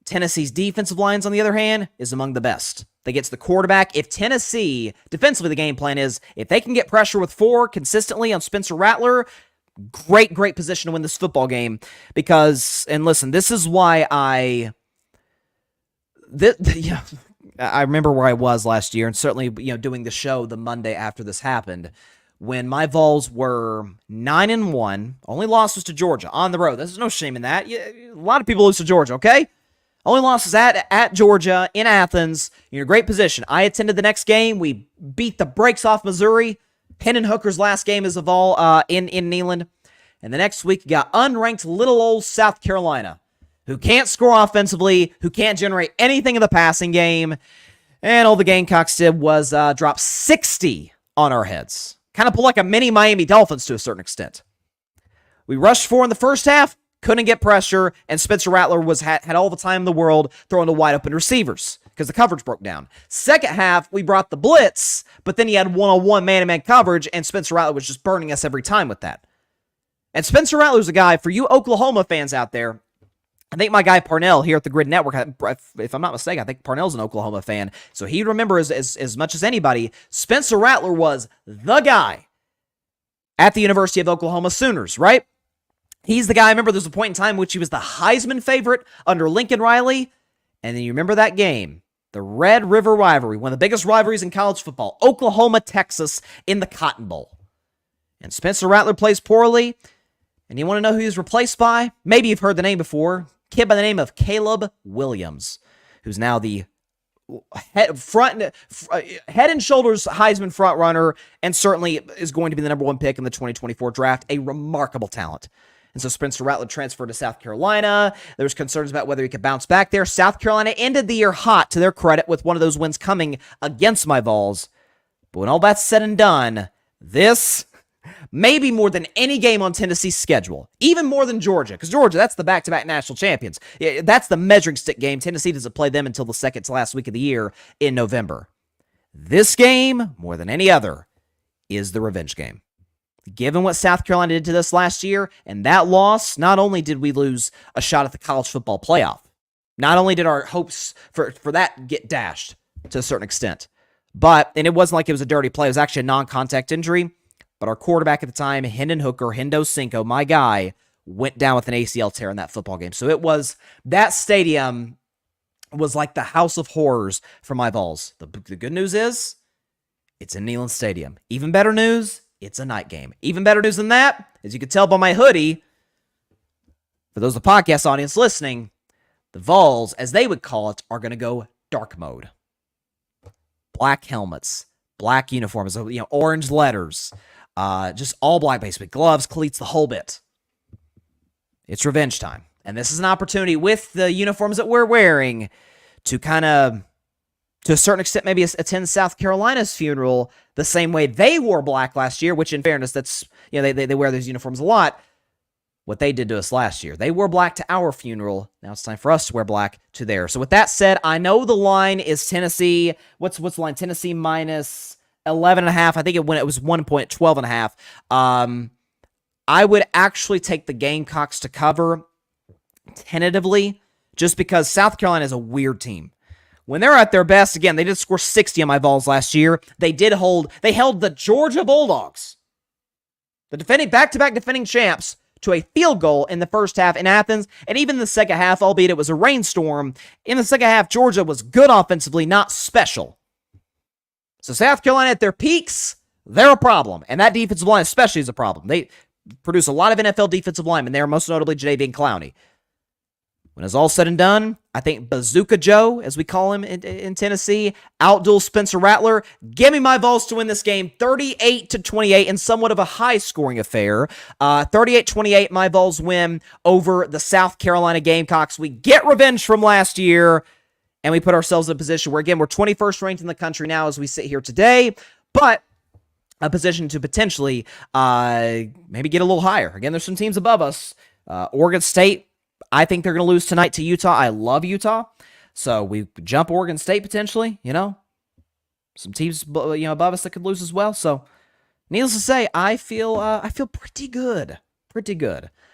Tennessee's defensive lines, on the other hand, is among the best. They get to the quarterback. If Tennessee, defensively, the game plan is, if they can get pressure with 4 consistently on Spencer Rattler, great position to win this football game. Because, and listen, this is why I remember where I was last year, and certainly, doing the show the Monday after this happened, when my Vols were 9-1, only loss was to Georgia on the road. There's no shame in that. A lot of people lose to Georgia, okay? Only loss is at Georgia in Athens. You're in a great position. I attended the next game. We beat the brakes off Missouri. Hendon Hooker's last game is a Vol in Neyland. And the next week, you got unranked little old South Carolina, who can't score offensively, who can't generate anything in the passing game. And all the Gamecocks did was drop 60 on our heads. Kind of pull like a mini Miami Dolphins to a certain extent. We rushed 4 in the first half, couldn't get pressure, and Spencer Rattler had all the time in the world throwing to wide open receivers because the coverage broke down. Second half, we brought the blitz, but then he had one-on-one man-to-man coverage, and Spencer Rattler was just burning us every time with that. And Spencer Rattler's a guy, for you Oklahoma fans out there, I think my guy Parnell here at the Grid Network, if I'm not mistaken, I think Parnell's an Oklahoma fan, so he'd remember as much as anybody, Spencer Rattler was the guy at the University of Oklahoma Sooners, right? He's the guy, I remember there's a point in time in which he was the Heisman favorite under Lincoln Riley, and then you remember that game, the Red River rivalry, one of the biggest rivalries in college football, Oklahoma-Texas in the Cotton Bowl. And Spencer Rattler plays poorly, and you want to know who he's replaced by? Maybe you've heard the name before. Kid by the name of Caleb Williams, who's now the head and shoulders Heisman front runner, and certainly is going to be the number 1 pick in the 2024 draft. A remarkable talent. And so Spencer Rattler transferred to South Carolina. There's concerns about whether he could bounce back there. South Carolina ended the year hot, to their credit, with one of those wins coming against my Vols. But when all that's said and done, this, maybe more than any game on Tennessee's schedule, even more than Georgia, because Georgia, that's the back-to-back national champions. That's the measuring stick game. Tennessee doesn't play them until the second to last week of the year in November. This game, more than any other, is the revenge game. Given what South Carolina did to us last year and that loss, not only did we lose a shot at the college football playoff, not only did our hopes for that get dashed to a certain extent, and it wasn't like it was a dirty play. It was actually a non-contact injury. But our quarterback at the time, Hendon Hooker, Hendo Cinco, my guy, went down with an ACL tear in that football game. So that stadium was like the house of horrors for my Vols. The good news is, it's in Neyland Stadium. Even better news, it's a night game. Even better news than that, as you can tell by my hoodie, for those of the podcast audience listening, the Vols, as they would call it, are going to go dark mode. Black helmets, black uniforms, orange letters, just all black basically, gloves, cleats, the whole bit. It's revenge time. And this is an opportunity with the uniforms that we're wearing to kind of, to a certain extent, maybe attend South Carolina's funeral the same way they wore black last year, which in fairness, that's, they wear those uniforms a lot. What they did to us last year. They wore black to our funeral. Now it's time for us to wear black to theirs. So with that said, I know the line is Tennessee. What's the line? Tennessee minus 11.5. I think it was 1 point, 12.5. I would actually take the Gamecocks to cover tentatively, just because South Carolina is a weird team. When they're at their best, again, they did score 60 on my Vols last year. They held the Georgia Bulldogs, the back-to-back defending champs, to a field goal in the first half in Athens, and even in the second half, albeit it was a rainstorm. In the second half, Georgia was good offensively, not special. So South Carolina at their peaks, they're a problem, and that defensive line especially is a problem. They produce a lot of NFL defensive linemen there, most notably Jadeveon Clowney. When it's all said and done, I think Bazooka Joe, as we call him in Tennessee, outduels Spencer Rattler. Give me my Vols to win this game 38-28 in somewhat of a high-scoring affair. 38-28, my Vols win over the South Carolina Gamecocks. We get revenge from last year, and we put ourselves in a position where, again, we're 21st ranked in the country now as we sit here today, but a position to potentially maybe get a little higher. Again, there's some teams above us. Oregon State, I think they're going to lose tonight to Utah. I love Utah. So we jump Oregon State potentially, Some teams above us that could lose as well. So needless to say, I feel pretty good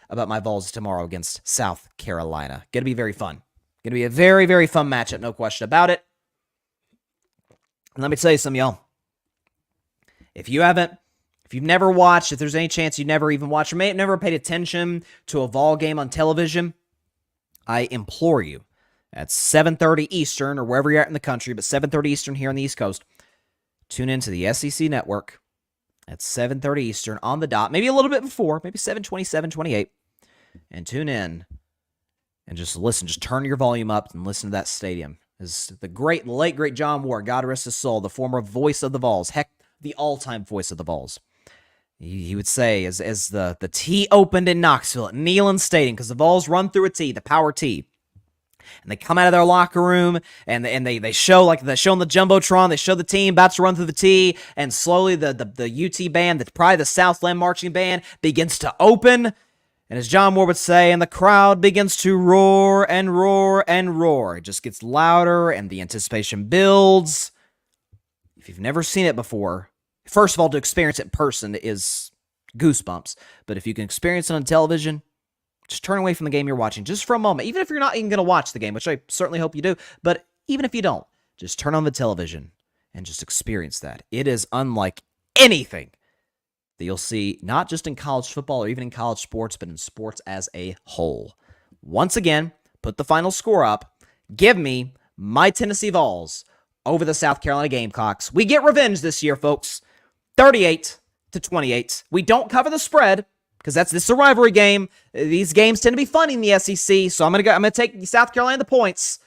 about my Vols tomorrow against South Carolina. Going to be very fun. Going to be a very, very fun matchup, no question about it. And let me tell you something, y'all. If you've never watched, if there's any chance you never even watched or may have never paid attention to a Vol game on television, I implore you, at 7:30 Eastern, or wherever you're at in the country, but 7:30 Eastern here on the East Coast, tune into the SEC Network at 7:30 Eastern on the dot, maybe a little bit before, maybe 7:20, 7:28, and tune in and just listen. Just turn your volume up and listen to that stadium. As the late great John Ward, God rest his soul, the former voice of the Vols, heck, the all-time voice of the Vols. He would say, as the T opened in Knoxville at Neyland Stadium, because the Vols run through a T, the power T, and they come out of their locker room, and they show, like they show on the Jumbotron, they show the team about to run through the T, and slowly the UT band, probably the Southland Marching Band, begins to open, and as John Moore would say, and the crowd begins to roar and roar and roar. It just gets louder, and the anticipation builds. If you've never seen it before, first of all, to experience it in person is goosebumps. But if you can experience it on television, just turn away from the game you're watching just for a moment. Even if you're not even going to watch the game, which I certainly hope you do. But even if you don't, just turn on the television and just experience that. It is unlike anything that you'll see, not just in college football or even in college sports, but in sports as a whole. Once again, put the final score up. Give me my Tennessee Vols over the South Carolina Gamecocks. We get revenge this year, folks. 38-28. We don't cover the spread because this is a rivalry game. These games tend to be funny in the SEC, so I'm gonna take South Carolina the points,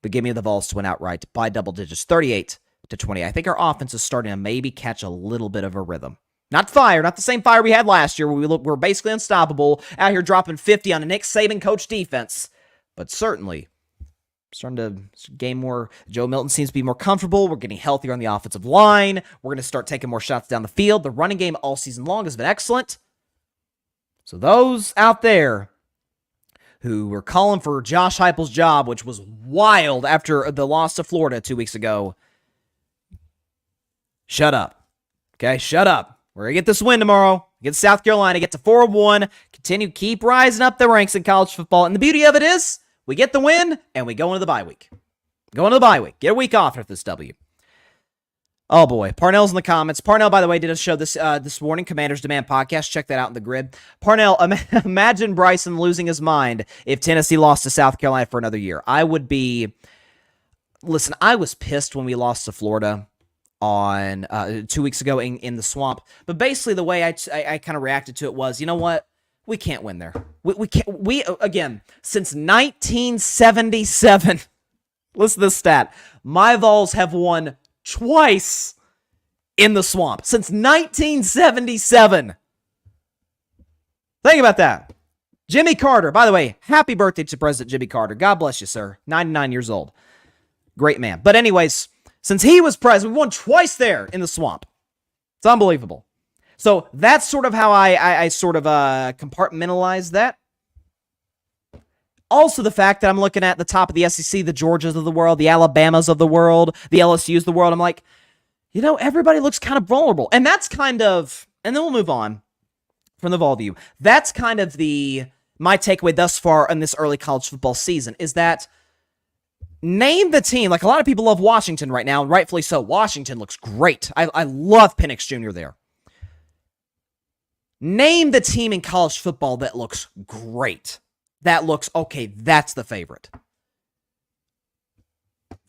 but give me the Vols to win outright by double digits, 38-20. I think our offense is starting to maybe catch a little bit of a rhythm. Not fire, not the same fire we had last year where we were basically unstoppable, out here dropping 50 on a Nick Saban coach defense, but certainly starting to gain more. Joe Milton seems to be more comfortable. We're getting healthier on the offensive line. We're going to start taking more shots down the field. The running game all season long has been excellent. So those out there who were calling for Josh Heupel's job, which was wild after the loss to Florida 2 weeks ago, Shut up. Okay, shut up. We're going to get this win tomorrow. Get South Carolina, get to 4-1, continue, keep rising up the ranks in college football. And the beauty of it is, we get the win, and we go into the bye week. Go into the bye week. Get a week off after this W. Oh boy, Parnell's in the comments. Parnell, by the way, did a show this morning, Commanders Demand podcast. Check that out in the grid. Parnell, imagine Bryson losing his mind if Tennessee lost to South Carolina for another year. I would be... Listen, I was pissed when we lost to Florida on 2 weeks ago in the swamp. But basically, the way I kind of reacted to it was, you know what? We can't win there. We can't. We again, since 1977, listen to this stat. My Vols have won twice in the swamp since 1977. Think about that. Jimmy Carter, by the way, happy birthday to President Jimmy Carter. God bless you, sir. 99 years old. Great man. But anyways, since he was president, we won twice there in the swamp. It's unbelievable. So that's sort of how I sort of compartmentalize that. Also, the fact that I'm looking at the top of the SEC, the Georgias of the world, the Alabamas of the world, the LSUs of the world, I'm like, you know, everybody looks kind of vulnerable. And that's kind of, and then we'll move on from the Vol view. That's kind of my takeaway thus far in this early college football season is that name the team. Like a lot of people love Washington right now, and rightfully so. Washington looks great. I love Penix Jr. there. Name the team in college football that looks great. That looks, okay, that's the favorite.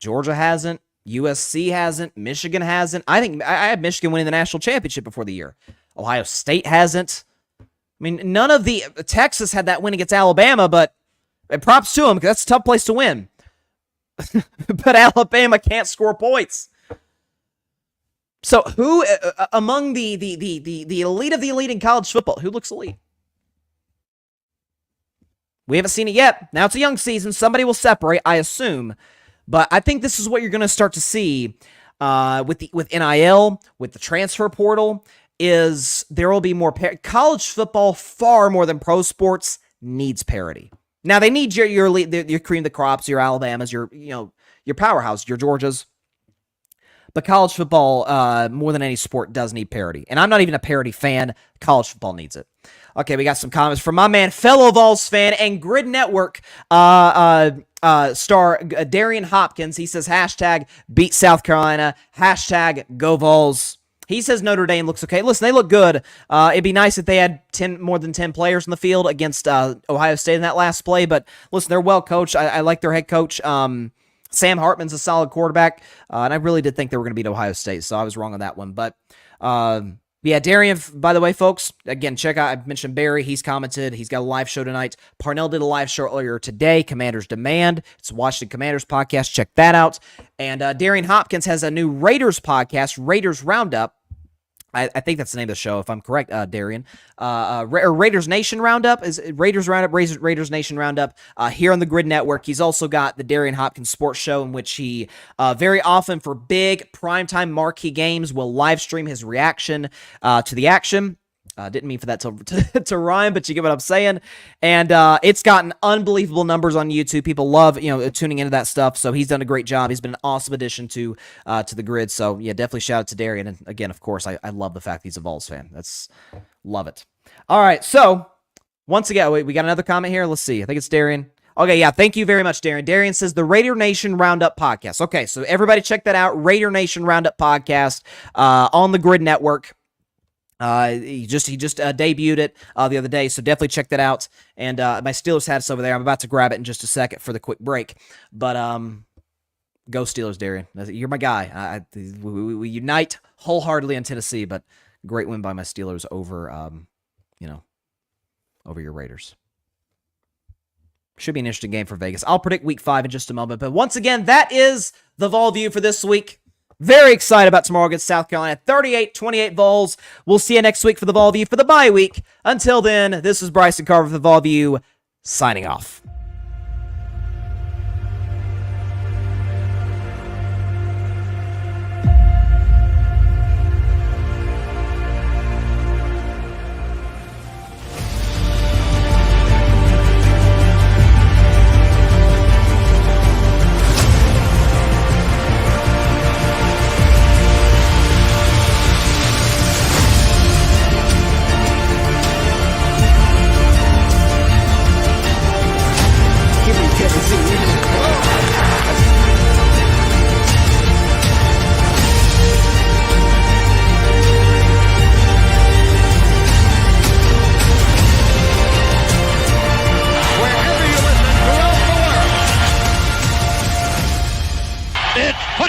Georgia hasn't. USC hasn't. Michigan hasn't. I think I had Michigan winning the national championship before the year. Ohio State hasn't. I mean, none of the... Texas had that win against Alabama, but props to them, because that's a tough place to win. But Alabama can't score points. So who, among the elite of the elite in college football, who looks elite? We haven't seen it yet. Now it's a young season. Somebody will separate, I assume. But I think this is what you're going to start to see with NIL, with the transfer portal, is there will be more college football far more than pro sports needs parity. Now they need your cream of the crops, your Alabamas, your powerhouse, your Georgias. But college football, more than any sport, does need parity. And I'm not even a parity fan. College football needs it. Okay, we got some comments from my man, fellow Vols fan, and Grid Network star Darian Hopkins. He says, hashtag beat South Carolina, hashtag go Vols. He says Notre Dame looks okay. Listen, they look good. It'd be nice if they had more than 10 players in the field against Ohio State in that last play. But listen, they're well coached. I like their head coach. Sam Hartman's a solid quarterback. And I really did think they were going to beat Ohio State, so I was wrong on that one. But yeah, Darian, by the way, folks, again, check out, I mentioned Barry. He's commented. He's got a live show tonight. Parnell did a live show earlier today, Commanders Demand. It's a Washington Commanders podcast. Check that out. And Darian Hopkins has a new Raiders podcast, Raiders Roundup. I think that's the name of the show, if I'm correct, Darian. Raiders Nation Roundup is Raiders Roundup, Raiders Nation Roundup here on the Grid Network. He's also got the Darian Hopkins Sports Show, in which he very often for big primetime marquee games will live stream his reaction to the action. Didn't mean for that to rhyme, but you get what I'm saying. And it's gotten unbelievable numbers on YouTube. People love tuning into that stuff. So he's done a great job. He's been an awesome addition to the Grid. So yeah, definitely shout out to Darian. And again, of course, I love the fact he's a Vols fan. Love it. All right, so once again, we got another comment here. Let's see. I think it's Darian. Okay, yeah, thank you very much, Darian. Darian says the Raider Nation Roundup podcast. Okay, so everybody check that out. Raider Nation Roundup podcast on the Grid Network. He just debuted it the other day, so definitely check that out. And my Steelers hat is over there. I'm about to grab it in just a second for the quick break. But go Steelers, Darian. You're my guy. We unite wholeheartedly in Tennessee, but great win by my Steelers over over your Raiders. Should be an interesting game for Vegas. I'll predict week 5 in just a moment. But once again, that is the Vol View for this week. Very excited about tomorrow against South Carolina. 38-28 Vols. We'll see you next week for the Vol View for the bye week. Until then, this is Bryson Carver for the Vol View, signing off.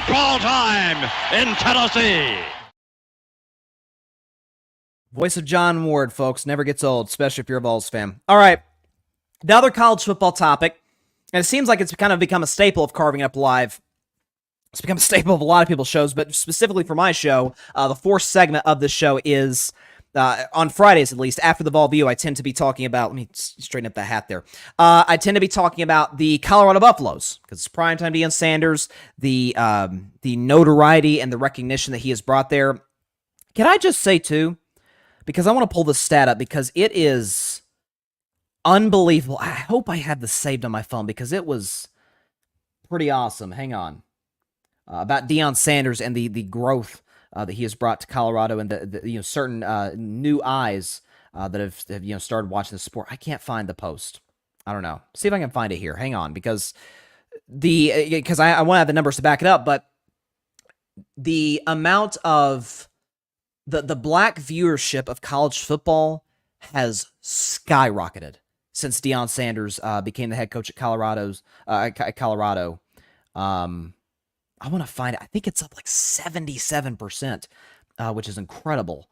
football time in Tennessee. Voice of John Ward, folks, never gets old, especially if you're a Vols fan. All right, another college football topic, and it seems like it's kind of become a staple of Carving Up Live. It's become a staple of a lot of people's shows, but specifically for my show, the fourth segment of this show is, on Fridays at least, after the Vol View, I tend to be talking about, let me straighten up that hat there. I tend to be talking about the Colorado Buffaloes, because it's primetime Deion Sanders, the notoriety and the recognition that he has brought there. Can I just say, too, because I want to pull this stat up because it is unbelievable. I hope I have this saved on my phone because it was pretty awesome. Hang on. About Deion Sanders and the growth that he has brought to Colorado and the certain new eyes that have started watching the sport. I can't find the post. I don't know. See if I can find it here. Hang on, because I want to have the numbers to back it up, but the amount of the black viewership of college football has skyrocketed since Deion Sanders became the head coach at Colorado. I want to find it. I think it's up like 77%, which is incredible.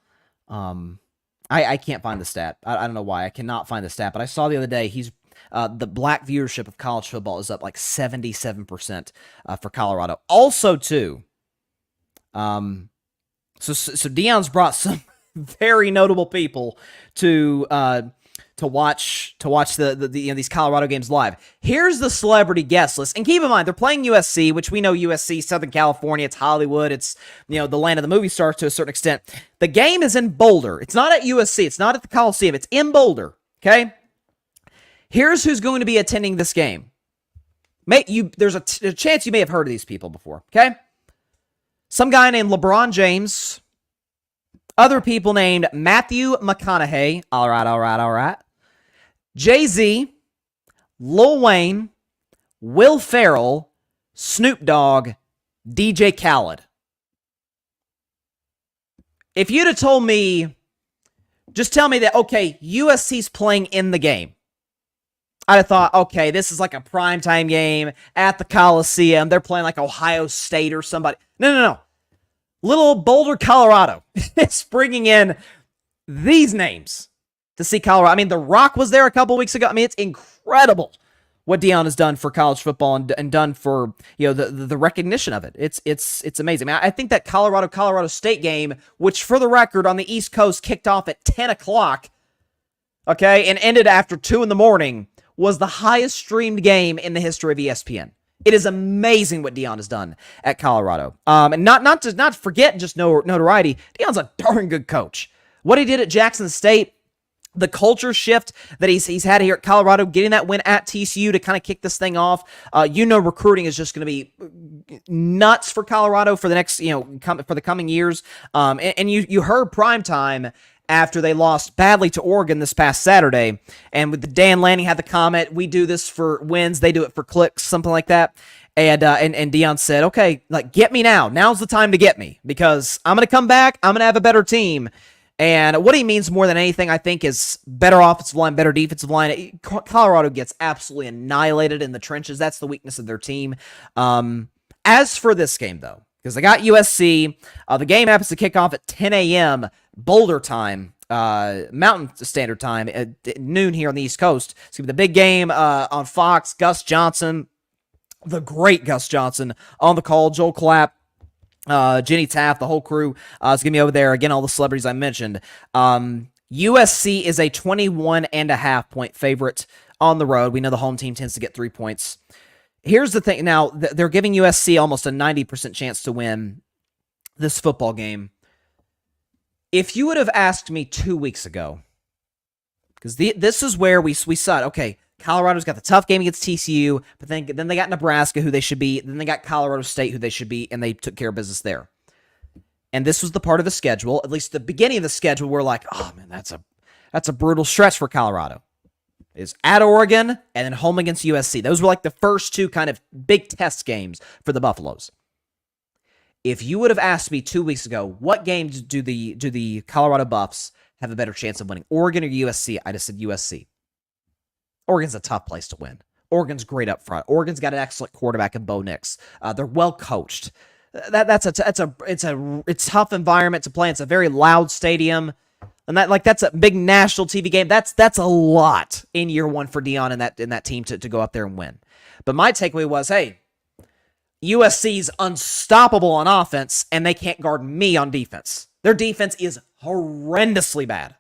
I can't find the stat. I don't know why. I cannot find the stat, but I saw the other day the black viewership of college football is up like 77% for Colorado. Also, too, so Deion's brought some very notable people to watch these Colorado games live. Here's the celebrity guest list, and keep in mind they're playing USC, which we know USC, Southern California, it's Hollywood, it's the land of the movie stars to a certain extent. The game is in Boulder. It's not at USC. It's not at the Coliseum. It's in Boulder. Okay. Here's who's going to be attending this game. There's a chance you may have heard of these people before. Okay. Some guy named LeBron James. Other people named Matthew McConaughey. All right. Jay-Z, Lil Wayne, Will Ferrell, Snoop Dogg, DJ Khaled. If you'd have told me, just tell me that, okay, USC's playing in the game, I'd have thought, okay, this is like a primetime game at the Coliseum. They're playing like Ohio State or somebody. No. Little Boulder, Colorado is bringing in these names to see Colorado. I mean, The Rock was there a couple weeks ago. I mean, it's incredible what Deion has done for college football and done for the recognition of it. It's amazing. I think that Colorado State game, which for the record on the East Coast kicked off at 10 o'clock, okay, and ended after 2 in the morning, was the highest streamed game in the history of ESPN. It is amazing what Deion has done at Colorado. And not to forget just notoriety, Deion's a darn good coach. What he did at Jackson State, the culture shift that he's had here at Colorado, getting that win at TCU to kind of kick this thing off. Recruiting is just going to be nuts for Colorado for the next, for the coming years. And you heard primetime after they lost badly to Oregon this past Saturday. And with Dan Lanning had the comment, we do this for wins, they do it for clicks, something like that. And Deion said, okay, like, get me now. Now's the time to get me because I'm going to come back. I'm going to have a better team. And what he means more than anything, I think, is better offensive line, better defensive line. Colorado gets absolutely annihilated in the trenches. That's the weakness of their team. As for this game, though, because they got USC, the game happens to kick off at 10 a.m. Boulder time, Mountain Standard Time, at noon here on the East Coast. It's going to be the big game on Fox. Gus Johnson, the great Gus Johnson, on the call. Joel Clapp, Jenny Taft, the whole crew is going to be over there. Again, all the celebrities I mentioned. USC is a 21.5 point favorite on the road. We know the home team tends to get 3 points. Here's the thing. Now, they're giving USC almost a 90% chance to win this football game. If you would have asked me 2 weeks ago, because this is where we saw it, okay, Colorado's got the tough game against TCU, but then they got Nebraska, who they should be, then they got Colorado State, who they should be, and they took care of business there. And this was the part of the schedule, at least the beginning of the schedule, we're like, oh man, that's a brutal stretch for Colorado. Is at Oregon and then home against USC. Those were like the first two kind of big test games for the Buffaloes. If you would have asked me 2 weeks ago, what games do the Colorado Buffs have a better chance of winning, Oregon or USC? I'd have said USC. Oregon's a tough place to win. Oregon's great up front. Oregon's got an excellent quarterback in Bo Nix. They're well coached. It's a tough environment to play. It's a very loud stadium. And that's a big national TV game. That's a lot in year one for Deion and that team to go up there and win. But my takeaway was, hey, USC's unstoppable on offense, and they can't guard me on defense. Their defense is horrendously bad.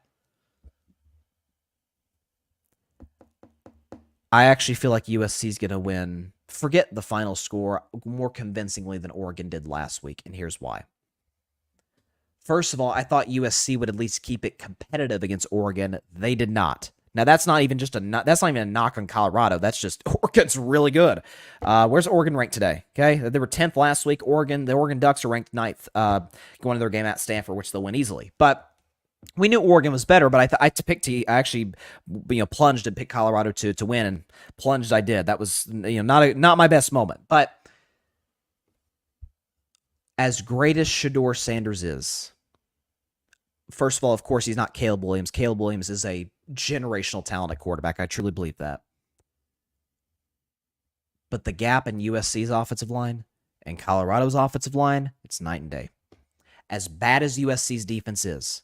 I actually feel like USC's going to win, forget the final score, more convincingly than Oregon did last week, and here's why. First of all, I thought USC would at least keep it competitive against Oregon. They did not. Now, that's not even a knock on Colorado. That's just Oregon's really good. Where's Oregon ranked today? Okay, they were 10th last week. The Oregon Ducks are ranked 9th going to their game at Stanford, which they'll win easily. But we knew Oregon was better, but I actually plunged and picked Colorado to win, and plunged I did. That was not my best moment. But as great as Shedeur Sanders is, first of all, of course, he's not Caleb Williams. Caleb Williams is a generational talent at quarterback. I truly believe that. But the gap in USC's offensive line and Colorado's offensive line, it's night and day. As bad as USC's defense is,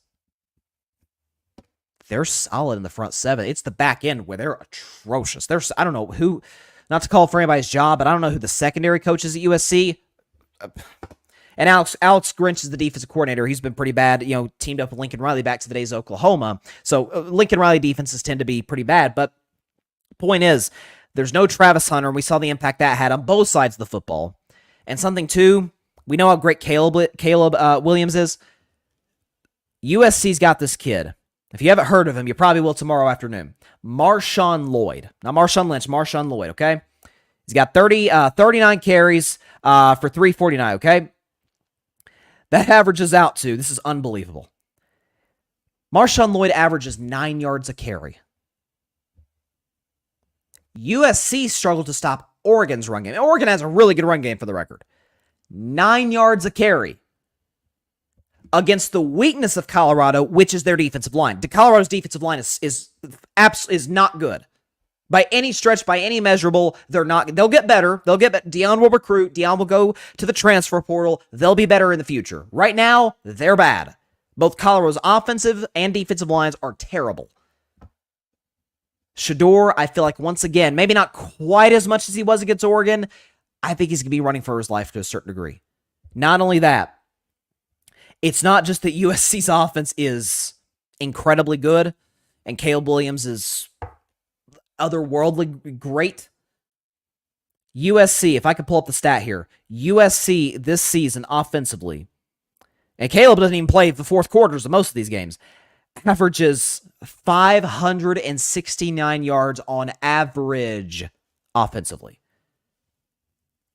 they're solid in the front seven. It's the back end where they're atrocious. I don't know who, not to call for anybody's job, but I don't know who the secondary coach is at USC. And Alex Grinch is the defensive coordinator. He's been pretty bad, teamed up with Lincoln Riley back to the days of Oklahoma. So Lincoln Riley defenses tend to be pretty bad. But point is, there's no Travis Hunter, and we saw the impact that had on both sides of the football. And something, too, we know how great Caleb Williams is. USC's got this kid. If you haven't heard of him, you probably will tomorrow afternoon. Marshawn Lloyd. Not Marshawn Lynch, Marshawn Lloyd, okay? He's got 39 carries for 349, okay? That averages out to, this is unbelievable. Marshawn Lloyd averages 9 yards a carry. USC struggled to stop Oregon's run game. Oregon has a really good run game for the record. 9 yards a carry against the weakness of Colorado, which is their defensive line. Colorado's defensive line is not good. By any stretch, by any measurable, they're not. They'll get better. Deion will recruit. Deion will go to the transfer portal. They'll be better in the future. Right now, they're bad. Both Colorado's offensive and defensive lines are terrible. Shedeur, I feel like once again, maybe not quite as much as he was against Oregon. I think he's going to be running for his life to a certain degree. Not only that, it's not just that USC's offense is incredibly good and Caleb Williams is otherworldly great. USC, if I could pull up the stat here, USC this season offensively, and Caleb doesn't even play the fourth quarters of most of these games, averages 569 yards on average offensively.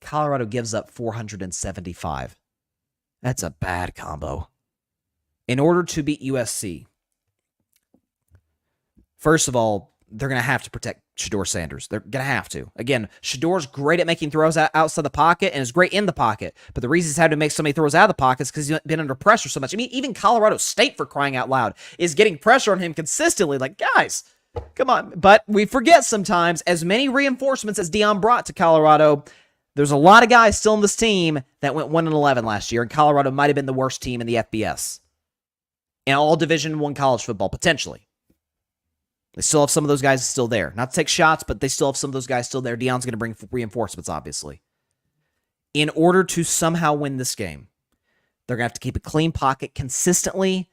Colorado gives up 475. That's a bad combo. In order to beat USC, first of all, they're going to have to protect Shedeur Sanders. They're going to have to. Again, Shedeur's great at making throws outside the pocket and is great in the pocket. But the reason he's had to make so many throws out of the pocket is because he's been under pressure so much. I mean, even Colorado State, for crying out loud, is getting pressure on him consistently. Like, guys, come on. But we forget sometimes, as many reinforcements as Deion brought to Colorado, there's a lot of guys still in this team that went 1-11 last year, and Colorado might have been the worst team in the FBS. In all Division I college football, potentially. They still have some of those guys still there. Not to take shots, but they still have some of those guys still there. Deion's going to bring reinforcements, obviously. In order to somehow win this game, they're going to have to keep a clean pocket consistently,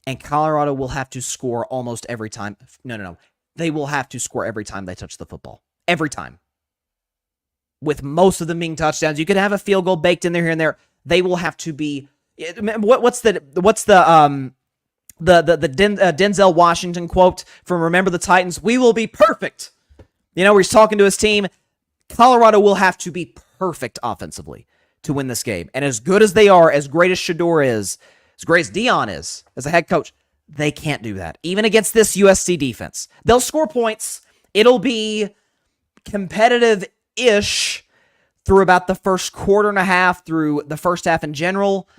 and Colorado will have to score almost every time. No. They will have to score every time they touch the football. Every time. With most of them being touchdowns. You could have a field goal baked in there here and there. They will have to be... What's the Denzel Washington quote from Remember the Titans? We will be perfect. Where he's talking to his team. Colorado will have to be perfect offensively to win this game. And as good as they are, as great as Shedeur is, as great as Deion is as a head coach, they can't do that. Even against this USC defense. They'll score points. It'll be competitive-ish through about the first quarter and a half, through the first half in general.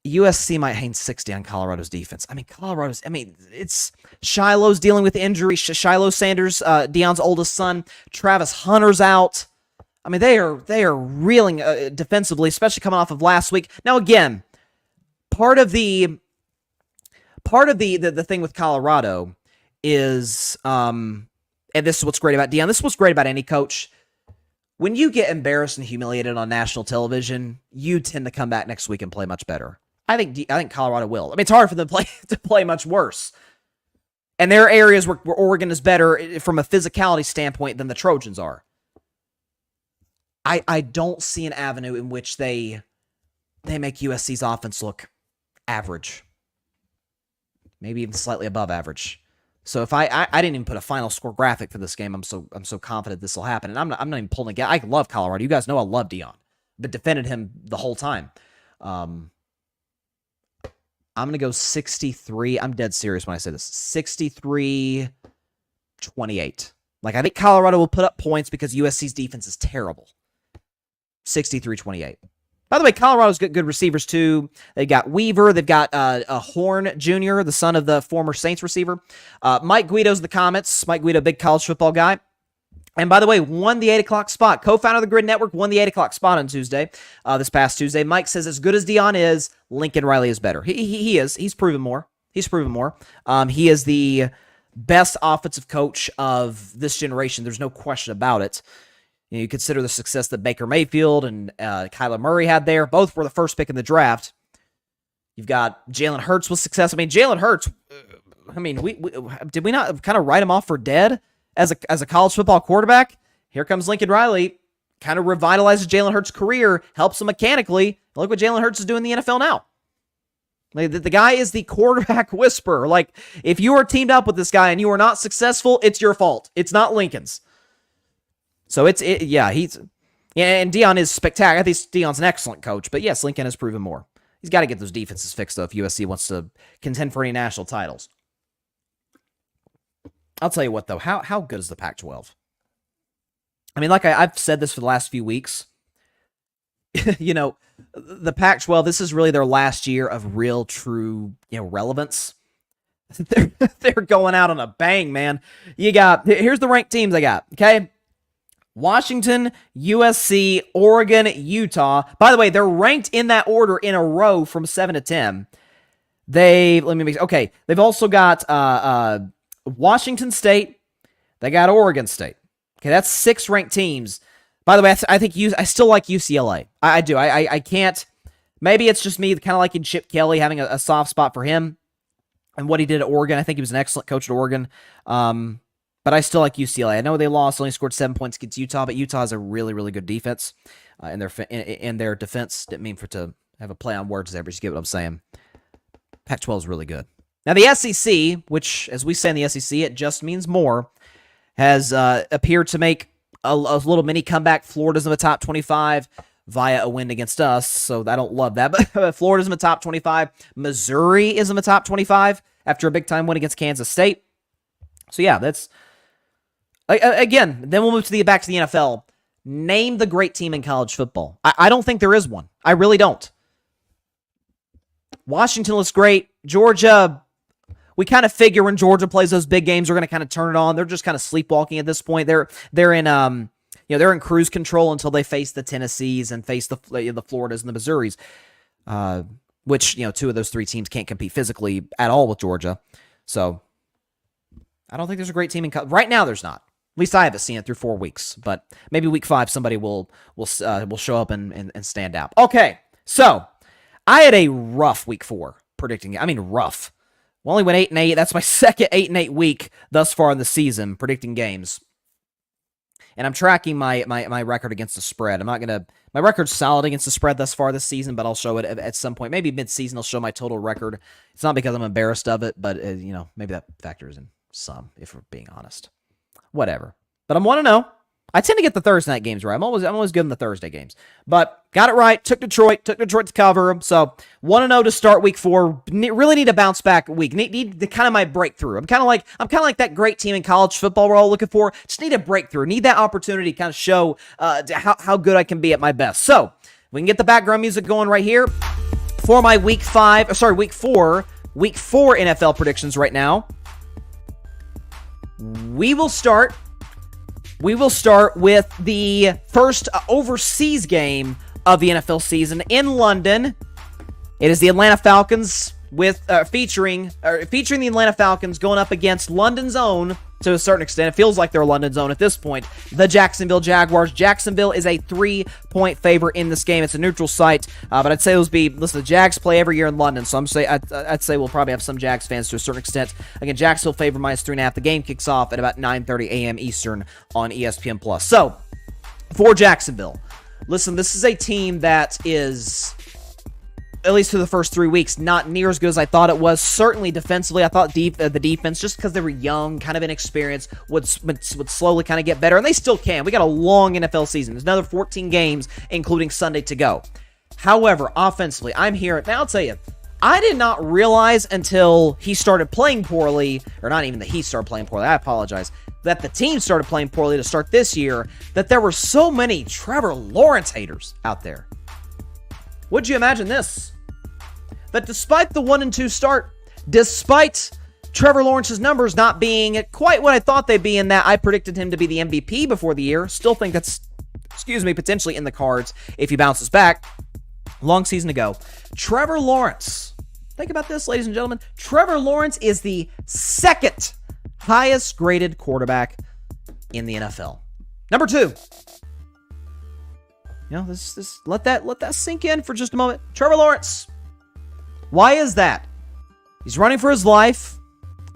USC might hang 60 on Colorado's defense. It's Shiloh's dealing with injury. Shiloh Sanders, Deion's oldest son. Travis Hunter's out. I mean, they are reeling defensively, especially coming off of last week. Now, again, part of the thing with Colorado is, and this is what's great about Deion. This is what's great about any coach. When you get embarrassed and humiliated on national television, you tend to come back next week and play much better. I think Colorado will. I mean, it's hard for them to play much worse. And there are areas where Oregon is better from a physicality standpoint than the Trojans are. I don't see an avenue in which they make USC's offense look average. Maybe even slightly above average. So if I didn't even put a final score graphic for this game, I'm so confident this will happen. And I'm not even pulling again. I love Colorado. You guys know I love Deion, but defended him the whole time. I'm going to go 63. I'm dead serious when I say this. 63-28. Like, I think Colorado will put up points because USC's defense is terrible. 63-28. By the way, Colorado's got good receivers, too. They've got Weaver. They've got a Horn Jr., the son of the former Saints receiver. Mike Guido's in the comments. Mike Guido, big college football guy. And by the way, won the 8 o'clock spot. Co-founder of the Grid Network, won the 8 o'clock spot on Tuesday, this past Tuesday. Mike says, as good as Deion is, Lincoln Riley is better. He is. He's proven more. He is the best offensive coach of this generation. There's no question about it. You consider the success that Baker Mayfield and Kyler Murray had there. Both were the first pick in the draft. You've got Jalen Hurts with success. I mean, Jalen Hurts, did we not kind of write him off for dead as a college football quarterback? Here comes Lincoln Riley, kind of revitalizes Jalen Hurts' career, helps him mechanically. Look what Jalen Hurts is doing in the NFL now. Like, the guy is the quarterback whisperer. Like, if you are teamed up with this guy and you are not successful, it's your fault. It's not Lincoln's. So and Deion is spectacular. I think Deion's an excellent coach, but yes, Lincoln has proven more. He's got to get those defenses fixed, though, if USC wants to contend for any national titles. I'll tell you what, though, how good is the Pac-12? I mean, like I've said this for the last few weeks. The Pac-12, this is really their last year of real, true, relevance. They're going out on a bang, man. Here's the ranked teams I got, okay? Washington, USC, Oregon, Utah. By the way, they're ranked in that order in a row from 7 to 10. They've also got Washington State. They got Oregon State. Okay, that's 6 ranked teams. By the way, I still like UCLA. I do. I can't. Maybe it's just me kind of liking Chip Kelly, having a soft spot for him and what he did at Oregon. I think he was an excellent coach at Oregon. But I still like UCLA. I know they lost, only scored 7 points against Utah, but Utah has a really, really good defense in their defense. Didn't mean to have a play on words there, but you get what I'm saying. Pac-12 is really good. Now, the SEC, which, as we say in the SEC, it just means more, has appeared to make a little mini comeback. Florida's in the top 25 via a win against us, so I don't love that. But Florida's in the top 25. Missouri is in the top 25 after a big-time win against Kansas State. So, yeah, that's... Again, then we'll move back to the NFL. Name the great team in college football. I don't think there is one. I really don't. Washington looks great. Georgia, we kind of figure when Georgia plays those big games, we're going to kind of turn it on. They're just kind of sleepwalking at this point. They're in cruise control until they face the Tennessees and face the Floridas and the Missouris, which 2 of those 3 teams can't compete physically at all with Georgia. So I don't think there's a great team in college. Right now, there's not. At least I haven't seen it through 4 weeks, but maybe week 5 somebody will show up and stand out. Okay, so I had a rough week 4 predicting it. I mean, rough. We only went 8-8. That's my second 8-8 week thus far in the season predicting games, and I'm tracking my record against the spread. My record's solid against the spread thus far this season, but I'll show it at some point. Maybe mid-season I'll show my total record. It's not because I'm embarrassed of it, but maybe that factors in some, if we're being honest. Whatever. But I'm 1-0. I tend to get the Thursday night games right. I'm always good in the Thursday games. But got it right. Took Detroit to cover them. So 1-0 to start week 4. Really need a bounce back week. Need the kind of my breakthrough. I'm kind of like that great team in college football we're all looking for. Just need a breakthrough. Need that opportunity to kind of show how good I can be at my best. So we can get the background music going right here for my week 4 NFL predictions right now. We will start we will start with the first overseas game of the NFL season in London. It is the Atlanta Falcons with featuring the Atlanta Falcons going up against London's own, to a certain extent. It feels like they're London's own at this point, the Jacksonville Jaguars. Jacksonville is a 3-point favorite in this game. It's a neutral site, but I'd say listen, the Jags play every year in London, so I'd say we'll probably have some Jags fans to a certain extent. Again, Jacksonville favor -3.5. The game kicks off at about 9:30 a.m. Eastern on ESPN+. So, for Jacksonville, listen, this is a team that is, at least through the first 3 weeks, not near as good as I thought it was. Certainly defensively, I thought the defense, just because they were young, kind of inexperienced, would slowly kind of get better, and they still can. We got a long NFL season. There's another 14 games, including Sunday, to go. However, offensively, I'm here. Now, I'll tell you, I did not realize until he started playing poorly, or not even that he started playing poorly, I apologize, that the team started playing poorly to start this year, that there were so many Trevor Lawrence haters out there. Would you imagine this? That despite the 1-2 start, despite Trevor Lawrence's numbers not being quite what I thought they'd be, in that I predicted him to be the MVP before the year, still think that's, potentially in the cards if he bounces back. Long season to go. Trevor Lawrence, think about this, ladies and gentlemen. Trevor Lawrence is the second highest graded quarterback in the NFL. Number 2. Let that sink in for just a moment. Trevor Lawrence. Why is that? He's running for his life.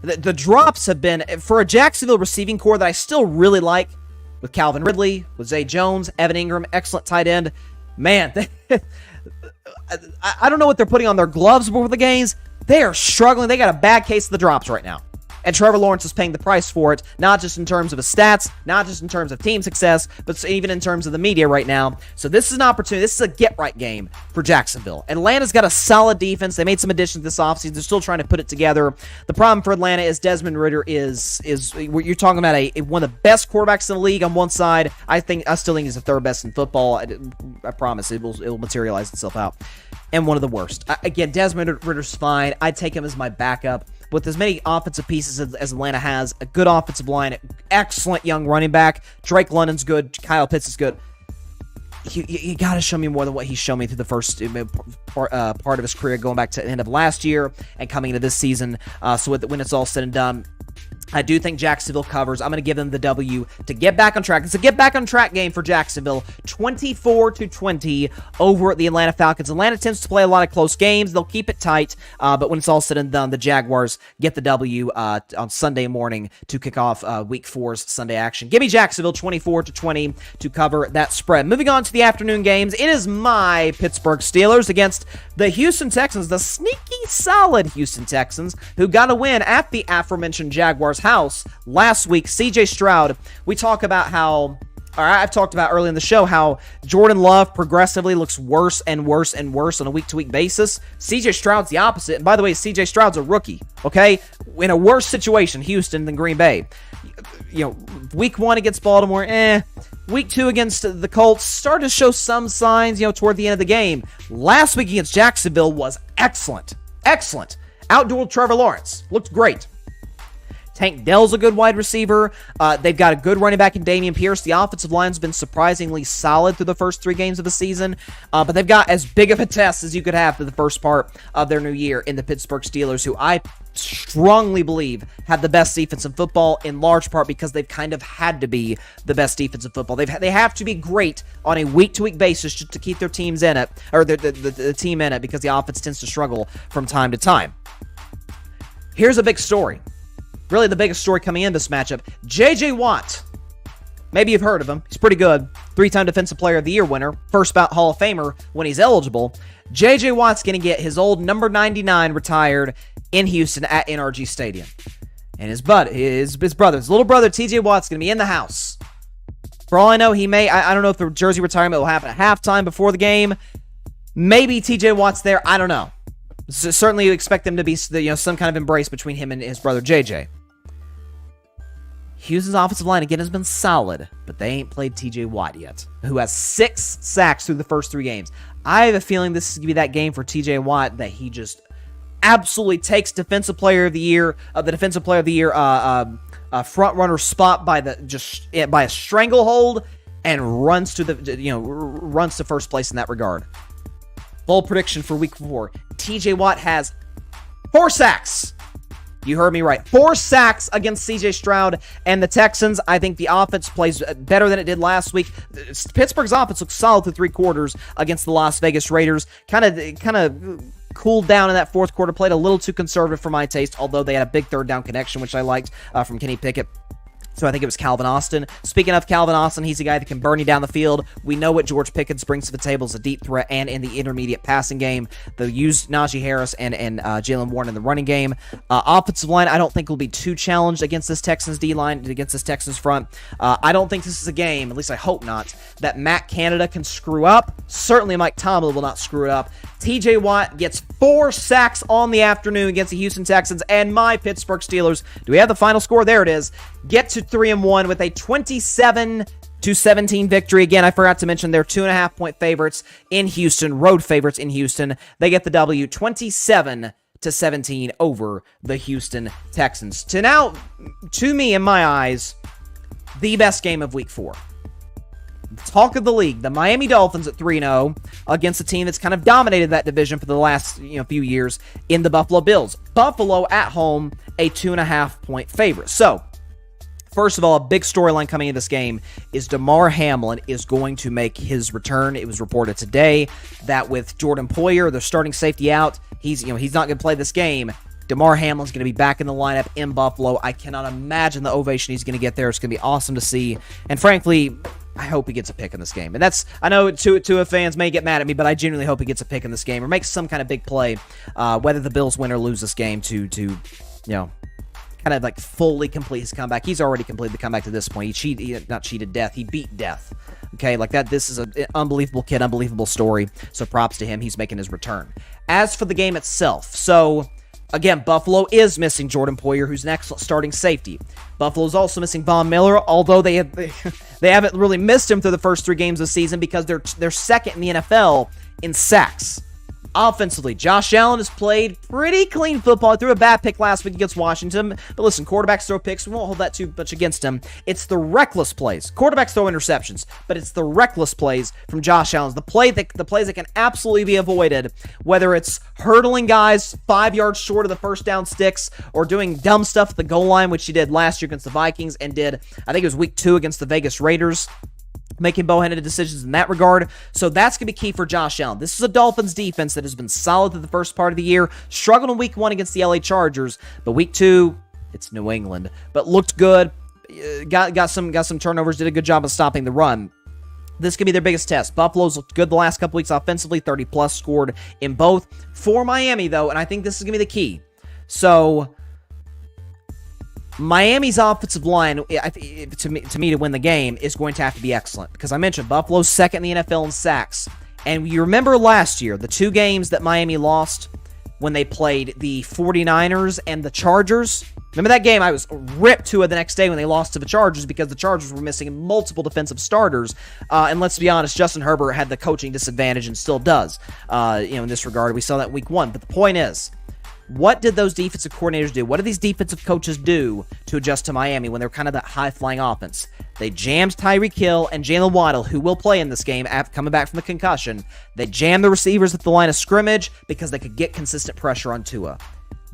The drops have been, for a Jacksonville receiving core that I still really like, with Calvin Ridley, with Zay Jones, Evan Ingram, excellent tight end. Man, I don't know what they're putting on their gloves before the games. They are struggling. They got a bad case of the drops right now. And Trevor Lawrence is paying the price for it, not just in terms of his stats, not just in terms of team success, but even in terms of the media right now. So this is an opportunity. This is a get-right game for Jacksonville. Atlanta's got a solid defense. They made some additions this offseason. They're still trying to put it together. The problem for Atlanta is Desmond Ridder is you're talking about one of the best quarterbacks in the league on one side. I still think he's the third best in football. I promise it will materialize itself out. And one of the worst. Again, Desmond Ridder's fine. I'd take him as my backup. With as many offensive pieces as Atlanta has, a good offensive line, excellent young running back. Drake London's good. Kyle Pitts is good. You got to show me more than what he's shown me through the first part of his career, going back to the end of last year and coming into this season. So when it's all said and done, I do think Jacksonville covers. I'm going to give them the W to get back on track. It's a get back on track game for Jacksonville. 24-20 over the Atlanta Falcons. Atlanta tends to play a lot of close games. They'll keep it tight, but when it's all said and done, the Jaguars get the W on Sunday morning to kick off Week 4's Sunday action. Give me Jacksonville 24-20 to cover that spread. Moving on to the afternoon games, it is my Pittsburgh Steelers against the Houston Texans, the sneaky solid Houston Texans, who got a win at the aforementioned Jaguars house last week. CJ Stroud, I've talked about early in the show how Jordan Love progressively looks worse and worse and worse on a week-to-week basis. CJ Stroud's the opposite. And by the way, CJ Stroud's a rookie, okay? In a worse situation, Houston, than Green Bay. Week 1 against Baltimore, Week 2 against the Colts started to show some signs, toward the end of the game. Last week against Jacksonville was excellent. Excellent. Outdueled Trevor Lawrence. Looked great. Tank Dell's a good wide receiver. They've got a good running back in Dameon Pierce. The offensive line's been surprisingly solid through the first 3 games of the season. But they've got as big of a test as you could have for the first part of their new year in the Pittsburgh Steelers, who I strongly believe have the best defense in football, in large part because they've kind of had to be the best defense in football. They have to be great on a week-to-week basis just to keep their teams in it, or the team in it, because the offense tends to struggle from time to time. Here's a big story. Really the biggest story coming in this matchup. J.J. Watt. Maybe you've heard of him. He's pretty good. 3-time Defensive Player of the Year winner. First bout Hall of Famer when he's eligible. J.J. Watt's going to get his old number 99 retired in Houston at NRG Stadium. And his little brother, T.J. Watt's going to be in the house. For all I know, I don't know if the jersey retirement will happen at halftime before the game. Maybe T.J. Watt's there. I don't know. So certainly you expect them to be some kind of embrace between him and his brother J.J. Houston's offensive line, again, has been solid, but they ain't played T.J. Watt yet, who has 6 sacks through the first 3 games. I have a feeling this is going to be that game for T.J. Watt that he just absolutely takes Defensive Player of the Year, the Defensive Player of the Year front runner spot by a stranglehold, and runs to first place in that regard. Bold prediction for Week 4: TJ Watt has 4 sacks. You heard me right. 4 sacks against CJ Stroud and the Texans. I think the offense plays better than it did last week. Pittsburgh's offense looks solid through 3 quarters against the Las Vegas Raiders. Kind of cooled down in that 4th quarter. Played a little too conservative for my taste, although they had a big 3rd down connection, which I liked from Kenny Pickett. So I think it was Calvin Austin. Speaking of Calvin Austin, he's a guy that can burn you down the field. We know what George Pickens brings to the table as a deep threat and in the intermediate passing game. They'll use Najee Harris and Jalen Warren in the running game. Offensive line, I don't think will be too challenged against this Texans D-line, against this Texans front. I don't think this is a game, at least I hope not, that Matt Canada can screw up. Certainly Mike Tomlin will not screw it up. TJ Watt gets 4 sacks on the afternoon against the Houston Texans, and my Pittsburgh Steelers, do we have the final score? There it is. Get to 3-1 with a 27-17 victory. Again, I forgot to mention they're 2.5-point favorites in Houston, road favorites in Houston. They get the W, 27-17 over the Houston Texans. To me, in my eyes, the best game of Week 4. Talk of the league, the Miami Dolphins at 3-0 against a team that's kind of dominated that division for the last few years in the Buffalo Bills. Buffalo at home, a 2.5-point favorite. So, first of all, a big storyline coming into this game is Damar Hamlin is going to make his return. It was reported today that with Jordan Poyer, the starting safety out, he's not going to play this game. Damar Hamlin's going to be back in the lineup in Buffalo. I cannot imagine the ovation he's going to get there. It's going to be awesome to see. And frankly, I hope he gets a pick in this game. And I know Tua fans may get mad at me, but I genuinely hope he gets a pick in this game or makes some kind of big play, whether the Bills win or lose this game to kind of like fully complete his comeback. He's already completed the comeback to this point. He beat death. Okay, like that. This is an unbelievable kid, unbelievable story. So props to him. He's making his return. As for the game itself, so again, Buffalo is missing Jordan Poyer, who's an excellent starting safety. Buffalo's also missing Von Miller, although they haven't really missed him through the first 3 games of the season because they're second in the NFL in sacks. Offensively, Josh Allen has played pretty clean football. He threw a bad pick last week against Washington. But listen, quarterbacks throw picks. We won't hold that too much against him. It's the reckless plays. Quarterbacks throw interceptions, but it's the reckless plays from Josh Allen. The plays that can absolutely be avoided, whether it's hurdling guys 5 yards short of the first down sticks or doing dumb stuff at the goal line, which he did last year against the Vikings and did, I think it was week 2 against the Vegas Raiders, making bow-handed decisions in that regard. So that's going to be key for Josh Allen. This is a Dolphins defense that has been solid through the first part of the year, struggled in week 1 against the LA Chargers, but week 2, it's New England, but looked good, got some turnovers, did a good job of stopping the run. This could be their biggest test. Buffalo's looked good the last couple weeks offensively, 30-plus scored in both. For Miami, though, and I think this is going to be the key. So Miami's offensive line, to me, to win the game, is going to have to be excellent. Because I mentioned Buffalo's second in the NFL in sacks. And you remember last year, the 2 games that Miami lost when they played the 49ers and the Chargers? Remember that game? I was ripped to it the next day when they lost to the Chargers because the Chargers were missing multiple defensive starters. And let's be honest, Justin Herbert had the coaching disadvantage and still does, in this regard. We saw that week 1. But the point is, what did those defensive coordinators do? What did these defensive coaches do to adjust to Miami when they're kind of that high-flying offense? They jammed Tyreek Hill and Jalen Waddle, who will play in this game coming back from the concussion. They jammed the receivers at the line of scrimmage because they could get consistent pressure on Tua.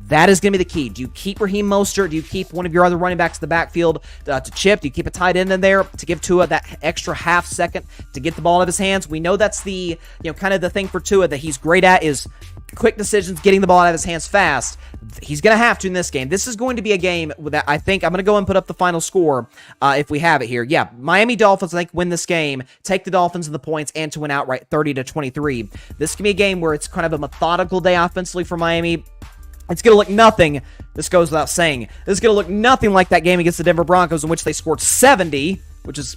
That is going to be the key. Do you keep Raheem Mostert? Do you keep one of your other running backs in the backfield to chip? Do you keep a tight end in there to give Tua that extra half second to get the ball out of his hands? We know that's the, kind of the thing for Tua that he's great at is quick decisions, getting the ball out of his hands fast. He's going to have to in this game. This is going to be a game that I think I'm going to go and put up the final score if we have it here. Yeah, Miami Dolphins, I think, win this game, take the Dolphins and the points, and to win outright 30-23. This can be a game where it's kind of a methodical day offensively for Miami. It's going to look nothing, this goes without saying, this is going to look nothing like that game against the Denver Broncos in which they scored 70, which is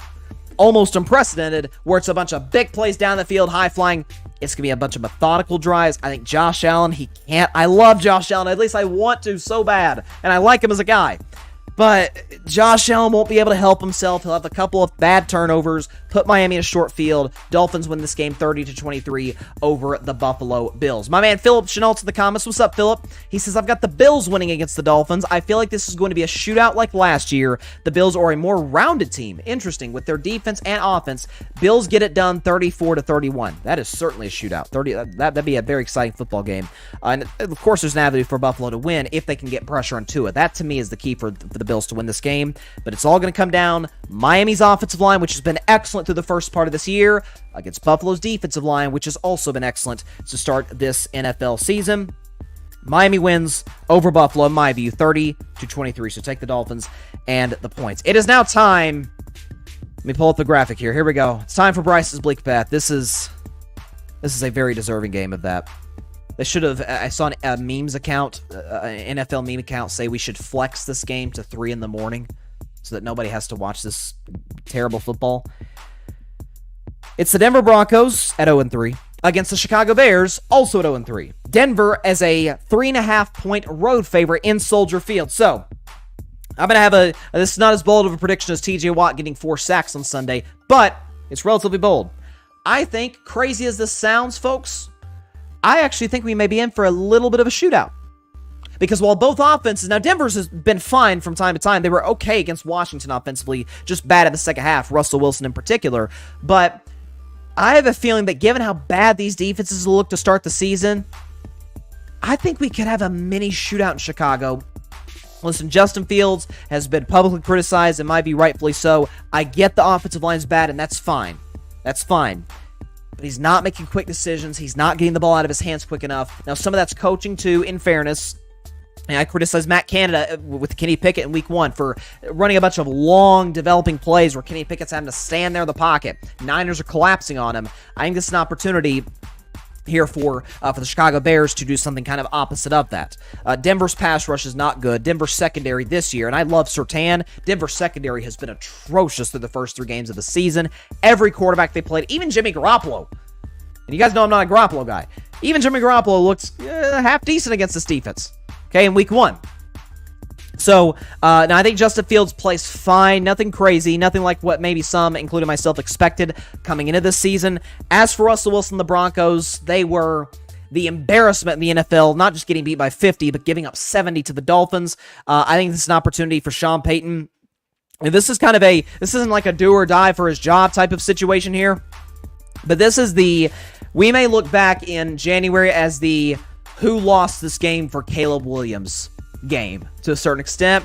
almost unprecedented, where it's a bunch of big plays down the field, high-flying. It's going to be a bunch of methodical drives. I think Josh Allen, I love Josh Allen. At least I want to so bad, and I like him as a guy. But Josh Allen won't be able to help himself. He'll have a couple of bad turnovers, put Miami in a short field. Dolphins win this game 30-23 over the Buffalo Bills. My man Philip Chenault in the comments. What's up, Philip? He says, I've got the Bills winning against the Dolphins. I feel like this is going to be a shootout like last year. The Bills are a more rounded team. Interesting. With their defense and offense, Bills get it done 34-31. That is certainly a shootout. That'd be a very exciting football game. And of course, there's an avenue for Buffalo to win if they can get pressure on Tua. That, to me, is the key for the Bills to win this game. But it's all going to come down Miami's offensive line, which has been excellent through the first part of this year, against Buffalo's defensive line, which has also been excellent to start this NFL season. Miami wins over Buffalo, in my view, 30-23. So take the Dolphins and the points. It is now time. Let me pull up the graphic here. Here we go. It's time for Bryson's Bleak Bet. This is a very deserving game of that. They should have. I saw a memes account, an NFL meme account, say we should flex this game to 3 in the morning so that nobody has to watch this terrible football. It's the Denver Broncos at 0-3 against the Chicago Bears, also at 0-3. Denver as a 3.5-point road favorite in Soldier Field. So I'm going to have this is not as bold of a prediction as TJ Watt getting 4 sacks on Sunday, but it's relatively bold. I think, crazy as this sounds, folks, I actually think we may be in for a little bit of a shootout. Because while both offenses, now Denver's has been fine from time to time. They were okay against Washington offensively, just bad in the second half, Russell Wilson in particular. But I have a feeling that given how bad these defenses look to start the season, I think we could have a mini shootout in Chicago. Listen, Justin Fields has been publicly criticized and might be rightfully so. I get the offensive line's bad, and that's fine. That's fine. But he's not making quick decisions. He's not getting the ball out of his hands quick enough. Now, some of that's coaching, too, in fairness. And I criticize Matt Canada with Kenny Pickett in week 1 for running a bunch of long developing plays where Kenny Pickett's having to stand there in the pocket. Niners are collapsing on him. I think this is an opportunity here for the Chicago Bears to do something kind of opposite of that. Denver's pass rush is not good. Denver's secondary this year, and I love Surtain. Denver's secondary has been atrocious through the first 3 games of the season. Every quarterback they played, even Jimmy Garoppolo. And you guys know I'm not a Garoppolo guy. Even Jimmy Garoppolo looks half decent against this defense. Okay, in week 1. So, now I think Justin Fields plays fine. Nothing crazy. Nothing like what maybe some, including myself, expected coming into this season. As for Russell Wilson, the Broncos, they were the embarrassment in the NFL, not just getting beat by 50, but giving up 70 to the Dolphins. I think this is an opportunity for Sean Payton. And this is kind of this isn't like a do or die for his job type of situation here. But this is we may look back in January as the who lost this game for Caleb Williams game to a certain extent.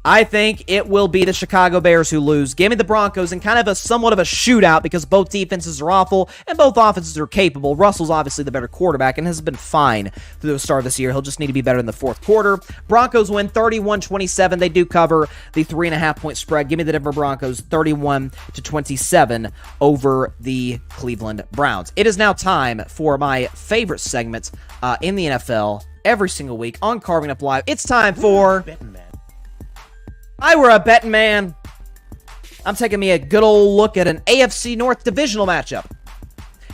I think it will be the Chicago Bears who lose. Give me the Broncos in kind of somewhat of a shootout because both defenses are awful and both offenses are capable. Russell's obviously the better quarterback and has been fine through the start of this year. He'll just need to be better in the fourth quarter. Broncos win 31-27. They do cover the 3.5-point spread. Give me the Denver Broncos 31-27 over the Cleveland Browns. It is now time for my favorite segment in the NFL every single week on Carving Up Live. It's time for Bettin Man. I were a betting man. I'm taking me a good old look at an AFC North divisional matchup.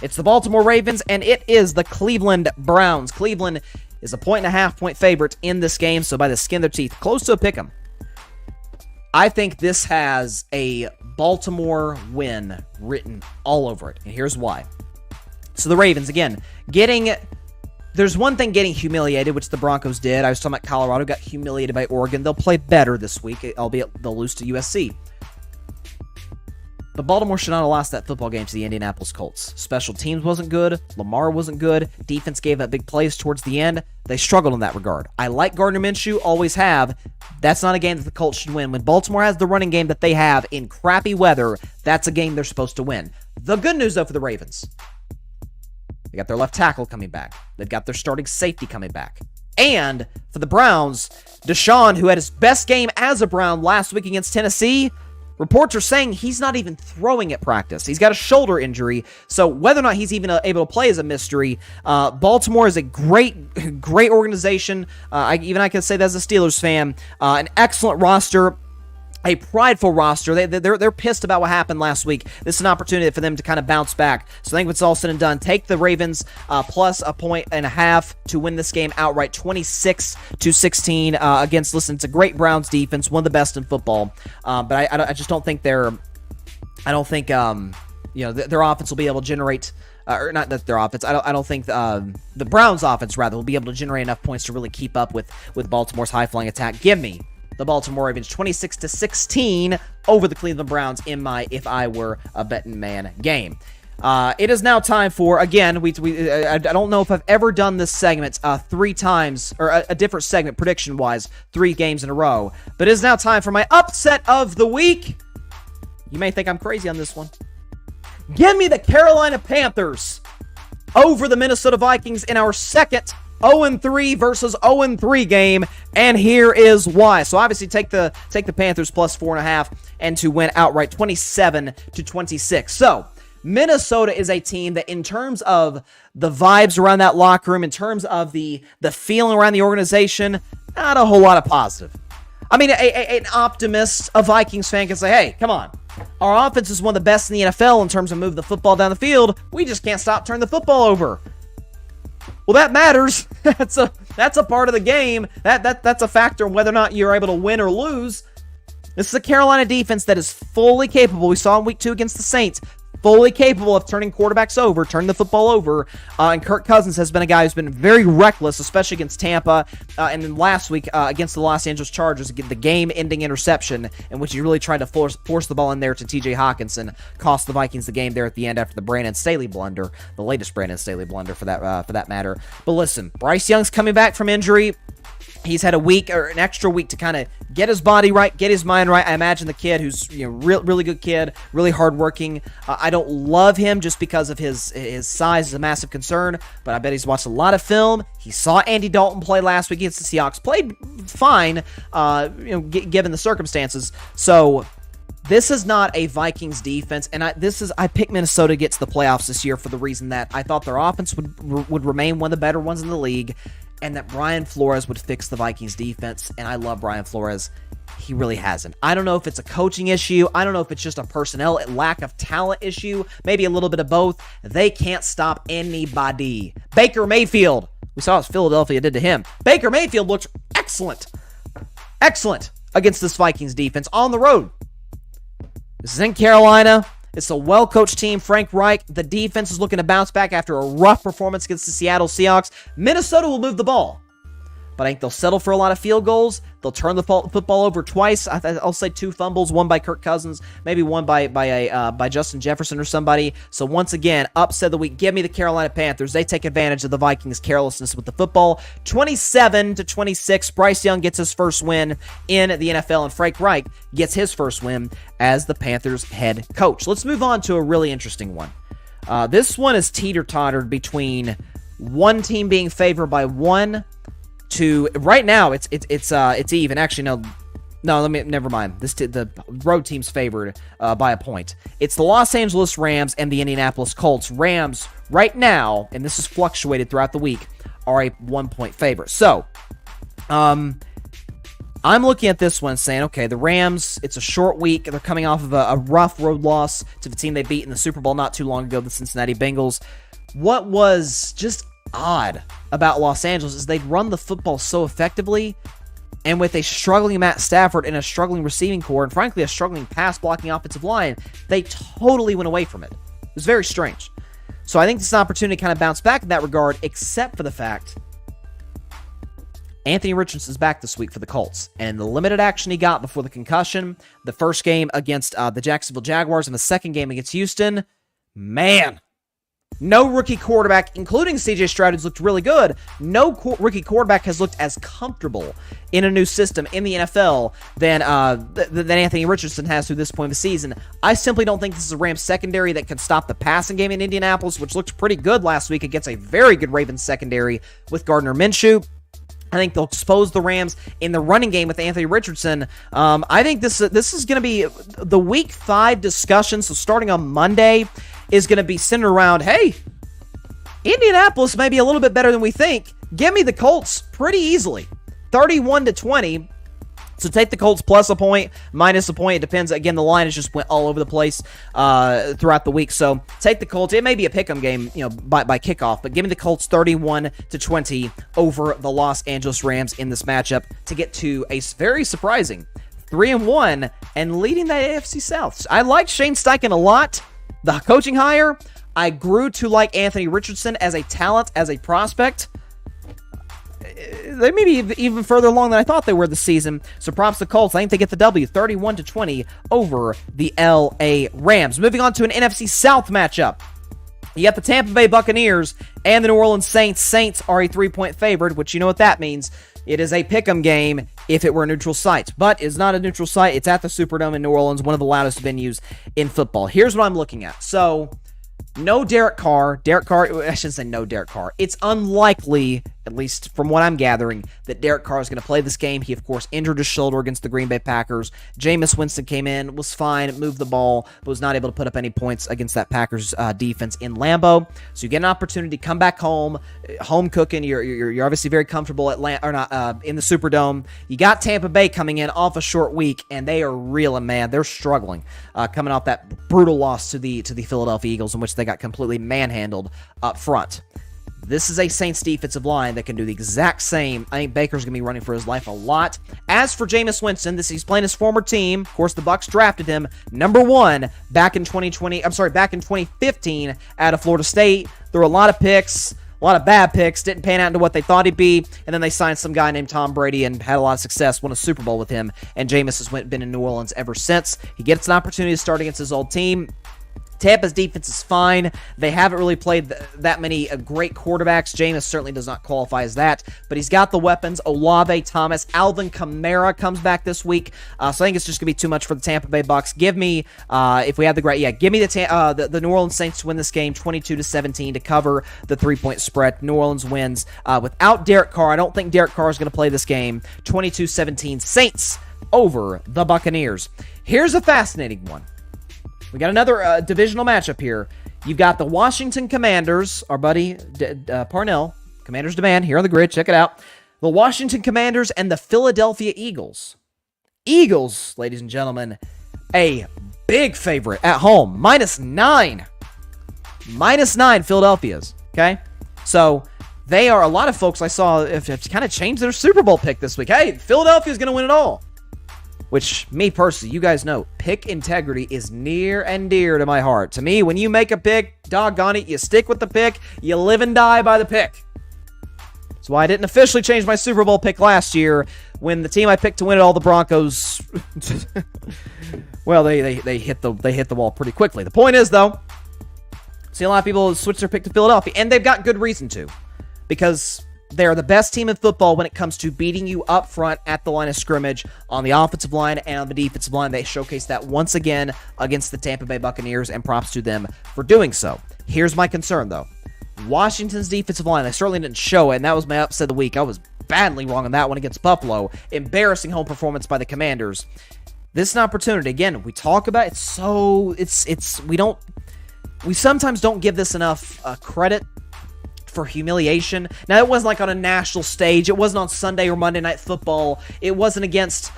It's the Baltimore Ravens, and it is the Cleveland Browns. Cleveland is a 1.5-point favorite in this game, so by the skin of their teeth, close to a pick 'em. I think this has a Baltimore win written all over it, and here's why. So the Ravens, again, there's one thing getting humiliated, which the Broncos did. I was talking about Colorado got humiliated by Oregon. They'll play better this week, albeit they'll lose to USC. But Baltimore should not have lost that football game to the Indianapolis Colts. Special teams wasn't good. Lamar wasn't good. Defense gave up big plays towards the end. They struggled in that regard. I like Gardner Minshew, always have. That's not a game that the Colts should win. When Baltimore has the running game that they have in crappy weather, that's a game they're supposed to win. The good news, though, for the Ravens, they got their left tackle coming back. They've got their starting safety coming back. And for the Browns, Deshaun, who had his best game as a Brown last week against Tennessee, reports are saying he's not even throwing at practice. He's got a shoulder injury, so whether or not he's even able to play is a mystery. Baltimore is a great organization. I can say that as a Steelers fan. An excellent roster. a prideful roster. They're pissed about what happened last week. This is an opportunity for them to kind of bounce back. So I think when it's all said and done, take the Ravens plus 1.5 to win this game outright, 26-16 against, listen, it's a great Browns defense, one of the best in football. But I just don't think their offense will be able to generate, or not that their offense, I don't think the Browns offense, rather, will be able to generate enough points to really keep up with Baltimore's high-flying attack. Give me the Baltimore Ravens 26-16 over the Cleveland Browns in my If I Were a Bettin Man game. It is now time for, again, I don't know if I've ever done this segment 3 times, or a different segment prediction-wise, 3 games in a row, but it is now time for my upset of the week. You may think I'm crazy on this one. Give me the Carolina Panthers over the Minnesota Vikings in our second 0-3 versus 0-3 game, and here is why. So obviously take the Panthers plus 4.5 and to win outright 27-26. So Minnesota is a team that, in terms of the vibes around that locker room, in terms of the feeling around the organization, not a whole lot of positive. I mean, an optimist, a Vikings fan can say, hey, come on. Our offense is one of the best in the NFL in terms of moving the football down the field. We just can't stop turning the football over. Well, that matters. That's a part of the game. That's a factor in whether or not you're able to win or lose. This is a Carolina defense that is fully capable. We saw in week 2 against the Saints. Fully capable of turning quarterbacks over, turning the football over, and Kirk Cousins has been a guy who's been very reckless, especially against Tampa, and then last week against the Los Angeles Chargers, the game-ending interception in which he really tried to force the ball in there to T.J. Hawkinson, cost the Vikings the game there at the end after the Brandon Staley blunder, the latest Brandon Staley blunder for that matter. But listen, Bryce Young's coming back from injury. He's had a week, or an extra week, to kind of get his body right, get his mind right. I imagine the kid, who's really good kid, really hardworking. I don't love him just because of his size is a massive concern, but I bet he's watched a lot of film. He saw Andy Dalton play last week against the Seahawks, played fine, given the circumstances. So this is not a Vikings defense, and I picked Minnesota to get to the playoffs this year for the reason that I thought their offense would remain one of the better ones in the league, and that Brian Flores would fix the Vikings defense, and I love Brian Flores. He really hasn't. I don't know if it's a coaching issue. I don't know if it's just a personnel lack of talent issue. Maybe a little bit of both. They can't stop anybody. Baker Mayfield. We saw what Philadelphia did to him. Baker Mayfield looks excellent. Excellent against this Vikings defense on the road. This is in Carolina. It's a well-coached team. Frank Reich, the defense is looking to bounce back after a rough performance against the Seattle Seahawks. Minnesota will move the ball, but I think they'll settle for a lot of field goals. They'll turn the football over twice. I'll say 2 fumbles, one by Kirk Cousins, maybe one by Justin Jefferson or somebody. So once again, upset of the week. Give me the Carolina Panthers. They take advantage of the Vikings' carelessness with the football. 27-26. Bryce Young gets his first win in the NFL, and Frank Reich gets his first win as the Panthers' head coach. Let's move on to a really interesting one. This one is teeter-tottered between one team being favored by 1 to right now it's even. Actually, no, never mind. The road team's favored by a point. It's the Los Angeles Rams and the Indianapolis Colts. Rams right now, and this has fluctuated throughout the week, are a 1-point favorite. So, I'm looking at this one saying, okay, the Rams, it's a short week. They're coming off of a rough road loss to the team they beat in the Super Bowl not too long ago, the Cincinnati Bengals. What was just odd about Los Angeles is they'd run the football so effectively, and with a struggling Matt Stafford and a struggling receiving core, and frankly a struggling pass-blocking offensive line, they totally went away from it. It was very strange. So I think this is an opportunity to kind of bounce back in that regard, except for the fact Anthony Richardson's back this week for the Colts, and the limited action he got before the concussion, the first game against the Jacksonville Jaguars and the second game against Houston, man, no rookie quarterback, including C.J. Stroud, who's looked really good. No rookie quarterback has looked as comfortable in a new system in the NFL than Anthony Richardson has through this point of the season. I simply don't think this is a Rams secondary that can stop the passing game in Indianapolis, which looked pretty good last week against a very good Ravens secondary with Gardner Minshew. I think they'll expose the Rams in the running game with Anthony Richardson. I think this is going to be the Week 5 discussion, so starting on Monday, is going to be centered around, hey, Indianapolis may be a little bit better than we think. Give me the Colts pretty easily. 31-20. So take the Colts plus a point, minus a point. It depends. Again, the line has just went all over the place throughout the week. So take the Colts. It may be a pick'em game, by kickoff, but give me the Colts 31-20 over the Los Angeles Rams in this matchup to get to a very surprising 3-1 and leading the AFC South. I like Shane Steichen a lot. The coaching hire, I grew to like Anthony Richardson as a talent, as a prospect. They may be even further along than I thought they were this season. So props to Colts. I think they get the W, 31-20 over the LA Rams. Moving on to an NFC South matchup. You got the Tampa Bay Buccaneers and the New Orleans Saints. Saints are a 3-point favorite, which you know what that means. It is a pick'em game if it were a neutral site. But it's not a neutral site. It's at the Superdome in New Orleans, one of the loudest venues in football. Here's what I'm looking at. So, no Derek Carr. I shouldn't say no Derek Carr. It's unlikely, at least from what I'm gathering, that Derek Carr is going to play this game. He, of course, injured his shoulder against the Green Bay Packers. Jameis Winston came in, was fine, moved the ball, but was not able to put up any points against that Packers defense in Lambeau. So you get an opportunity to come back home cooking. You're obviously very comfortable in the Superdome. You got Tampa Bay coming in off a short week, and they are reeling, man. They're struggling, coming off that brutal loss to the Philadelphia Eagles, in which they got completely manhandled up front. This is a Saints defensive line that can do the exact same. I think Baker's going to be running for his life a lot. As for Jameis Winston, he's playing his former team. Of course, the Bucs drafted him number 1 back in 2015 out of Florida State. There were a lot of picks, a lot of bad picks, didn't pan out into what they thought he'd be, and then they signed some guy named Tom Brady and had a lot of success, won a Super Bowl with him, and Jameis has been in New Orleans ever since. He gets an opportunity to start against his old team. Tampa's defense is fine. They haven't really played that many great quarterbacks. Jameis certainly does not qualify as that, but he's got the weapons. Olave, Thomas, Alvin Kamara comes back this week, so I think it's just going to be too much for the Tampa Bay Bucks. Give me, if we have give me the New Orleans Saints to win this game 22-17 to cover the 3-point spread. New Orleans wins without Derek Carr. I don't think Derek Carr is going to play this game. 22-17 Saints over the Buccaneers. Here's a fascinating one. We got another divisional matchup here. You've got the Washington Commanders, our buddy Parnell, Commanders Demand, here on the grid. Check it out. The Washington Commanders and the Philadelphia Eagles. Eagles, ladies and gentlemen, a big favorite at home. -9. -9 Philadelphia's, okay? So they are, a lot of folks I saw have kind of changed their Super Bowl pick this week. Hey, Philadelphia's going to win it all. Which, me personally, you guys know, pick integrity is near and dear to my heart. To me, when you make a pick, doggone it, you stick with the pick, you live and die by the pick. That's why I didn't officially change my Super Bowl pick last year when the team I picked to win it all, the Broncos, well, they hit the wall pretty quickly. The point is, though, see a lot of people switch their pick to Philadelphia, and they've got good reason to, because they are the best team in football when it comes to beating you up front at the line of scrimmage on the offensive line and on the defensive line. They showcased that once again against the Tampa Bay Buccaneers, and props to them for doing so. Here's my concern, though. Washington's defensive line, they certainly didn't show it, and that was my upset of the week. I was badly wrong on that one against Buffalo. Embarrassing home performance by the Commanders. This is an opportunity. Again, we talk about it we sometimes don't give this enough credit for humiliation. Now, it wasn't like on a national stage. It wasn't on Sunday or Monday Night Football. It wasn't against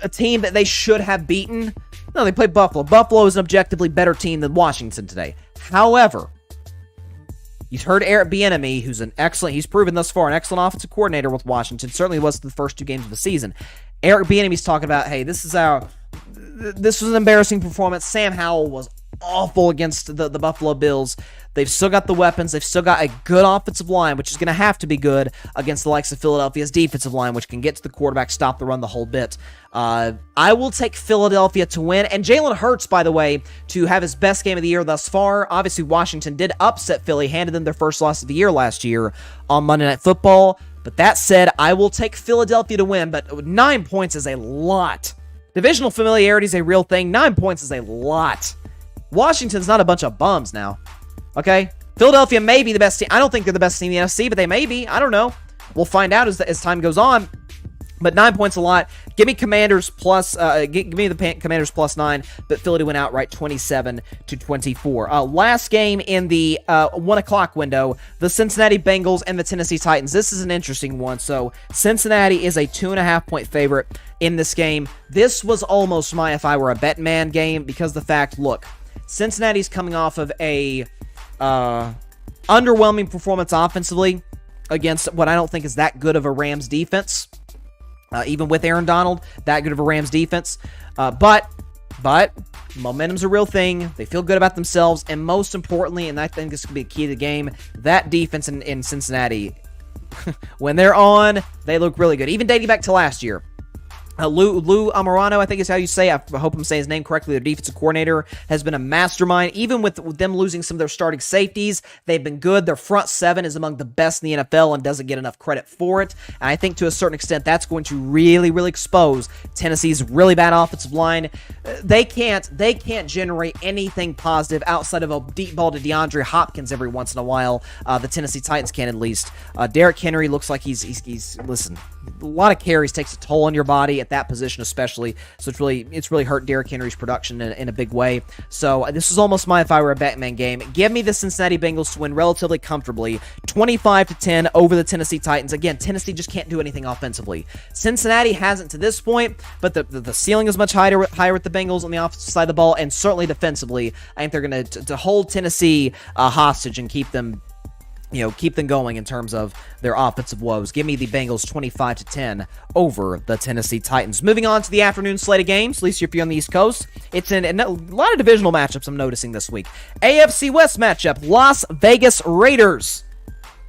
a team that they should have beaten. No, they played Buffalo. Buffalo is an objectively better team than Washington today. However, you've heard Eric Bieniemy, he's proven thus far an excellent offensive coordinator with Washington. Certainly was the first 2 games of the season. Eric Bieniemy's talking about, hey, this was an embarrassing performance. Sam Howell was awful against the Buffalo Bills. They've still got the weapons. They've still got a good offensive line, which is going to have to be good against the likes of Philadelphia's defensive line, which can get to the quarterback, stop the run the whole bit. I will take Philadelphia to win. And Jalen Hurts, by the way, to have his best game of the year thus far. Obviously, Washington did upset Philly, handed them their first loss of the year last year on Monday Night Football. But that said, I will take Philadelphia to win, but 9 points is a lot. Divisional familiarity is a real thing. 9 points is a lot. Washington's not a bunch of bums now. Okay? Philadelphia may be the best team. I don't think they're the best team in the NFC, but they may be. I don't know. We'll find out as time goes on. But 9 points a lot. Give me Commanders plus. Give me the Commanders plus 9. But Philly to win outright, 27-24. Last game in the 1 o'clock window, the Cincinnati Bengals and the Tennessee Titans. This is an interesting one. So Cincinnati is a 2.5 point favorite in this game. This was almost my if I were a Bettin Man game because the fact, look, Cincinnati's coming off of a underwhelming performance offensively against what I don't think is that good of a Rams defense. Even with Aaron Donald, that good of a Rams defense. But momentum's a real thing. They feel good about themselves. And most importantly, and I think this could be a key to the game, that defense in Cincinnati, when they're on, they look really good. Even dating back to last year. Lou Amorano, I think is how you say. I hope I'm saying his name correctly. Their defensive coordinator has been a mastermind. Even with them losing some of their starting safeties, they've been good. Their front seven is among the best in the NFL and doesn't get enough credit for it. And I think to a certain extent, that's going to really, really expose Tennessee's really bad offensive line. They can't generate anything positive outside of a deep ball to DeAndre Hopkins every once in a while. The Tennessee Titans can at least. Derrick Henry looks like he's listen. A lot of carries takes a toll on your body at that position especially, so it's really hurt Derrick Henry's production in a big way. So this is almost my if I were a Bettin Man game. Give me the Cincinnati Bengals to win relatively comfortably, 25-10 over the Tennessee Titans. Again, Tennessee just can't do anything offensively. Cincinnati hasn't to this point, but the ceiling is much higher with the Bengals on the offensive side of the ball, and certainly defensively. I think they're going to hold Tennessee hostage and keep them going in terms of their offensive woes. Give me the Bengals 25-10 over the Tennessee Titans. Moving on to the afternoon slate of games, at least if you're on the East Coast. It's in a lot of divisional matchups I'm noticing this week. AFC West matchup, Las Vegas Raiders.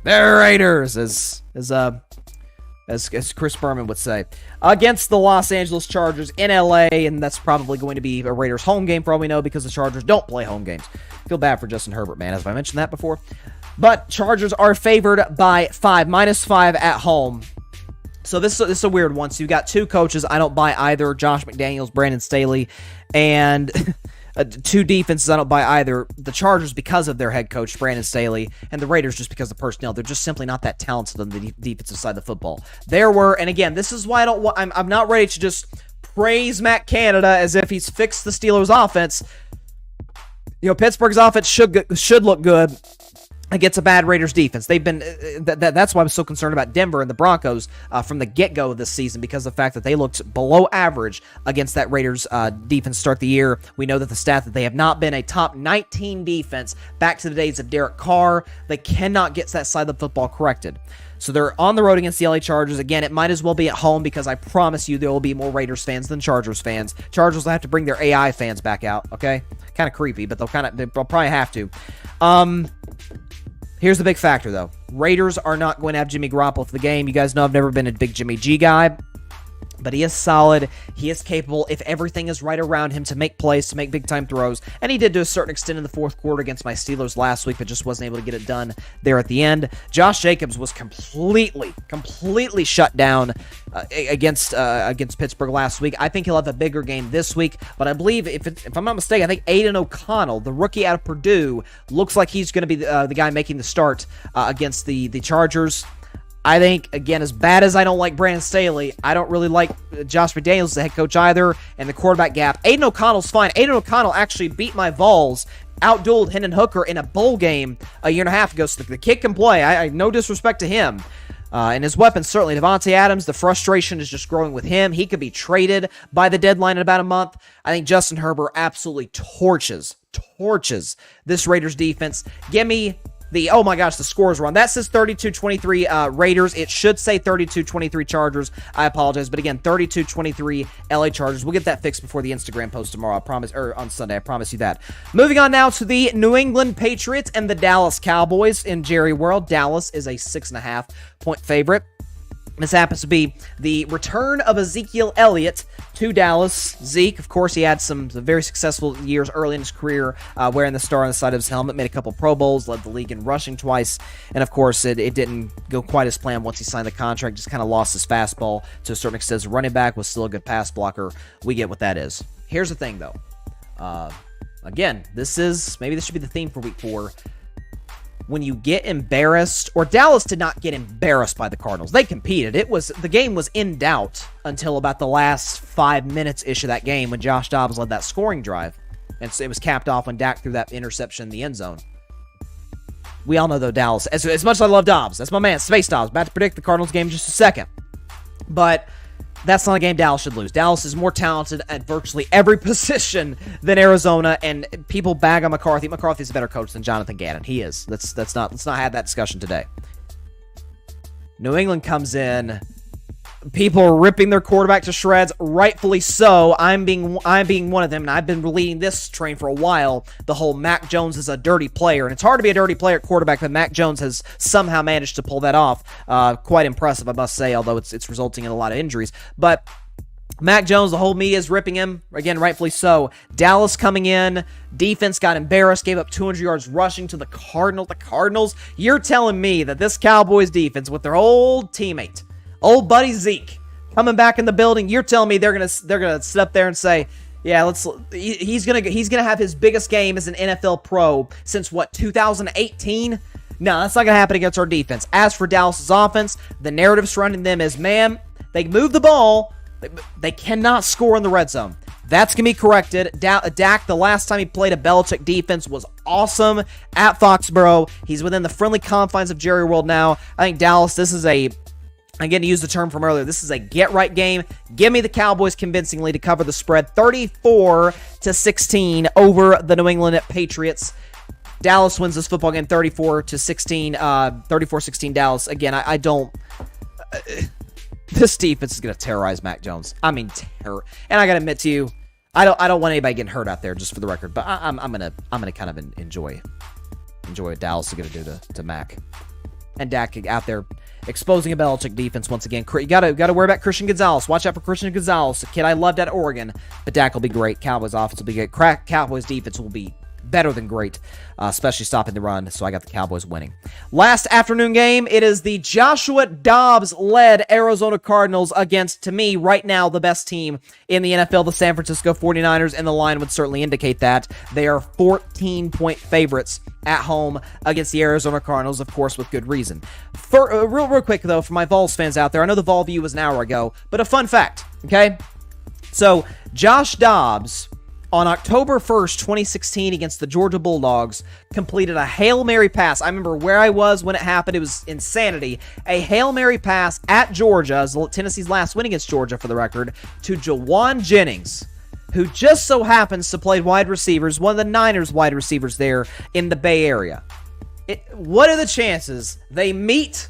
They're Raiders, as Chris Berman would say, against the Los Angeles Chargers in LA, and that's probably going to be a Raiders home game for all we know because the Chargers don't play home games. Feel bad for Justin Herbert, man. Have I mentioned that before? But Chargers are favored by -5 at home. So this is a weird one. So you've got two coaches I don't buy either, Josh McDaniels, Brandon Staley, and two defenses I don't buy either. The Chargers because of their head coach, Brandon Staley, and the Raiders just because of the personnel. They're just simply not that talented on the defensive side of the football. And again, this is why I'm not ready to just praise Matt Canada as if he's fixed the Steelers' offense. Pittsburgh's offense should look good against a bad Raiders defense. They've been that's why I'm so concerned about Denver and the Broncos from the get-go of this season, because of the fact that they looked below average against that Raiders defense to start the year. We know that the stat that they have not been a top 19 defense back to the days of Derek Carr. They cannot get that side of the football corrected. So they're on the road against the LA Chargers. Again, it might as well be at home because I promise you there will be more Raiders fans than Chargers fans. Chargers will have to bring their AI fans back out, okay? Kind of creepy, but they'll probably have to. Here's the big factor, though. Raiders are not going to have Jimmy Garoppolo for the game. You guys know I've never been a big Jimmy G guy, but he is solid. He is capable, if everything is right around him, to make plays, to make big-time throws. And he did to a certain extent in the fourth quarter against my Steelers last week, but just wasn't able to get it done there at the end. Josh Jacobs was completely shut down against Pittsburgh last week. I think he'll have a bigger game this week, but I believe, if I'm not mistaken, I think Aiden O'Connell, the rookie out of Purdue, looks like he's going to be the guy making the start against the Chargers. I think, again, as bad as I don't like Brandon Staley, I don't really like Josh McDaniels as the head coach either, and the quarterback gap. Aiden O'Connell's fine. Aiden O'Connell actually beat my Vols, outdueled Hendon Hooker in a bowl game a year and a half ago, so the kid can play. I no disrespect to him. And his weapons, certainly. Devontae Adams, the frustration is just growing with him. He could be traded by the deadline in about a month. I think Justin Herbert absolutely torches this Raiders defense. Give me oh my gosh, the scores wrong. That says 32-23 Raiders. It should say 32-23 Chargers. I apologize. But again, 32-23 LA Chargers. We'll get that fixed before the Instagram post tomorrow, I promise, or on Sunday. I promise you that. Moving on now to the New England Patriots and the Dallas Cowboys in Jerry World. Dallas is a 6.5 point favorite. This happens to be the return of Ezekiel Elliott to Dallas. Zeke, of course, he had some very successful years early in his career, wearing the star on the side of his helmet, made a couple Pro Bowls, led the league in rushing twice, and of course, it didn't go quite as planned once he signed the contract, just kind of lost his fastball to a certain extent as a running back, was still a good pass blocker. We get what that is. Here's the thing, though. Again, maybe this should be the theme for week 4. when you get embarrassed, or Dallas did not get embarrassed by the Cardinals. They competed. The game was in doubt until about the last 5 minutes-ish of that game when Josh Dobbs led that scoring drive. And so it was capped off when Dak threw that interception in the end zone. We all know, though, Dallas, as much as I love Dobbs, that's my man, Space Dobbs, about to predict the Cardinals game in just a second. But that's not a game Dallas should lose. Dallas is more talented at virtually every position than Arizona, and people bag on McCarthy. McCarthy's a better coach than Jonathan Gannon. He is. Let's not have that discussion today. New England comes in. People are ripping their quarterback to shreds, rightfully so. I'm being one of them, and I've been leading this train for a while. The whole Mac Jones is a dirty player, and it's hard to be a dirty player at quarterback, but Mac Jones has somehow managed to pull that off. Quite impressive, I must say, although it's resulting in a lot of injuries. But Mac Jones, the whole media is ripping him. Again, rightfully so. Dallas coming in. Defense got embarrassed, gave up 200 yards rushing to the Cardinals. The Cardinals, you're telling me that this Cowboys defense with their old teammate, old buddy Zeke, coming back in the building, you're telling me they're gonna sit up there and say, yeah, he's gonna have his biggest game as an NFL pro since what, 2018? No, that's not gonna happen against our defense. As for Dallas's offense, the narrative surrounding them is, man, they move the ball, they cannot score in the red zone. That's going to be corrected. Dak, the last time he played a Belichick defense, was awesome at Foxborough. He's within the friendly confines of Jerry World now. I think Dallas, again, to use the term from earlier, this is a get-right game. Give me the Cowboys convincingly to cover the spread, 34-16 over the New England Patriots. Dallas wins this football game 34-16. 34-16 Dallas. Again, I don't... this defense is going to terrorize Mac Jones. I mean, terror. And I got to admit to you, I don't want anybody getting hurt out there, just for the record. But I'm gonna kind of enjoy what Dallas is going to do to Mac. And Dak out there exposing a Belichick defense once again. You gotta worry about Christian Gonzalez. Watch out for Christian Gonzalez, a kid I loved at Oregon. But Dak will be great. Cowboys offense will be good. Cowboys defense will be better than great, especially stopping the run. So I got the Cowboys winning. Last afternoon game, it is the Joshua Dobbs-led Arizona Cardinals against, to me, right now, the best team in the NFL, the San Francisco 49ers, and the line would certainly indicate that. They are 14-point favorites at home against the Arizona Cardinals, of course, with good reason. Real quick, though, for my Vols fans out there, I know the Vol View was an hour ago, but a fun fact, okay? So, Josh Dobbs, on October 1st, 2016, against the Georgia Bulldogs, completed a Hail Mary pass. I remember where I was when it happened. It was insanity. A Hail Mary pass at Georgia, as Tennessee's last win against Georgia, for the record, to Jawan Jennings, who just so happens to play wide receivers, one of the Niners wide receivers there in the Bay Area. What are the chances they meet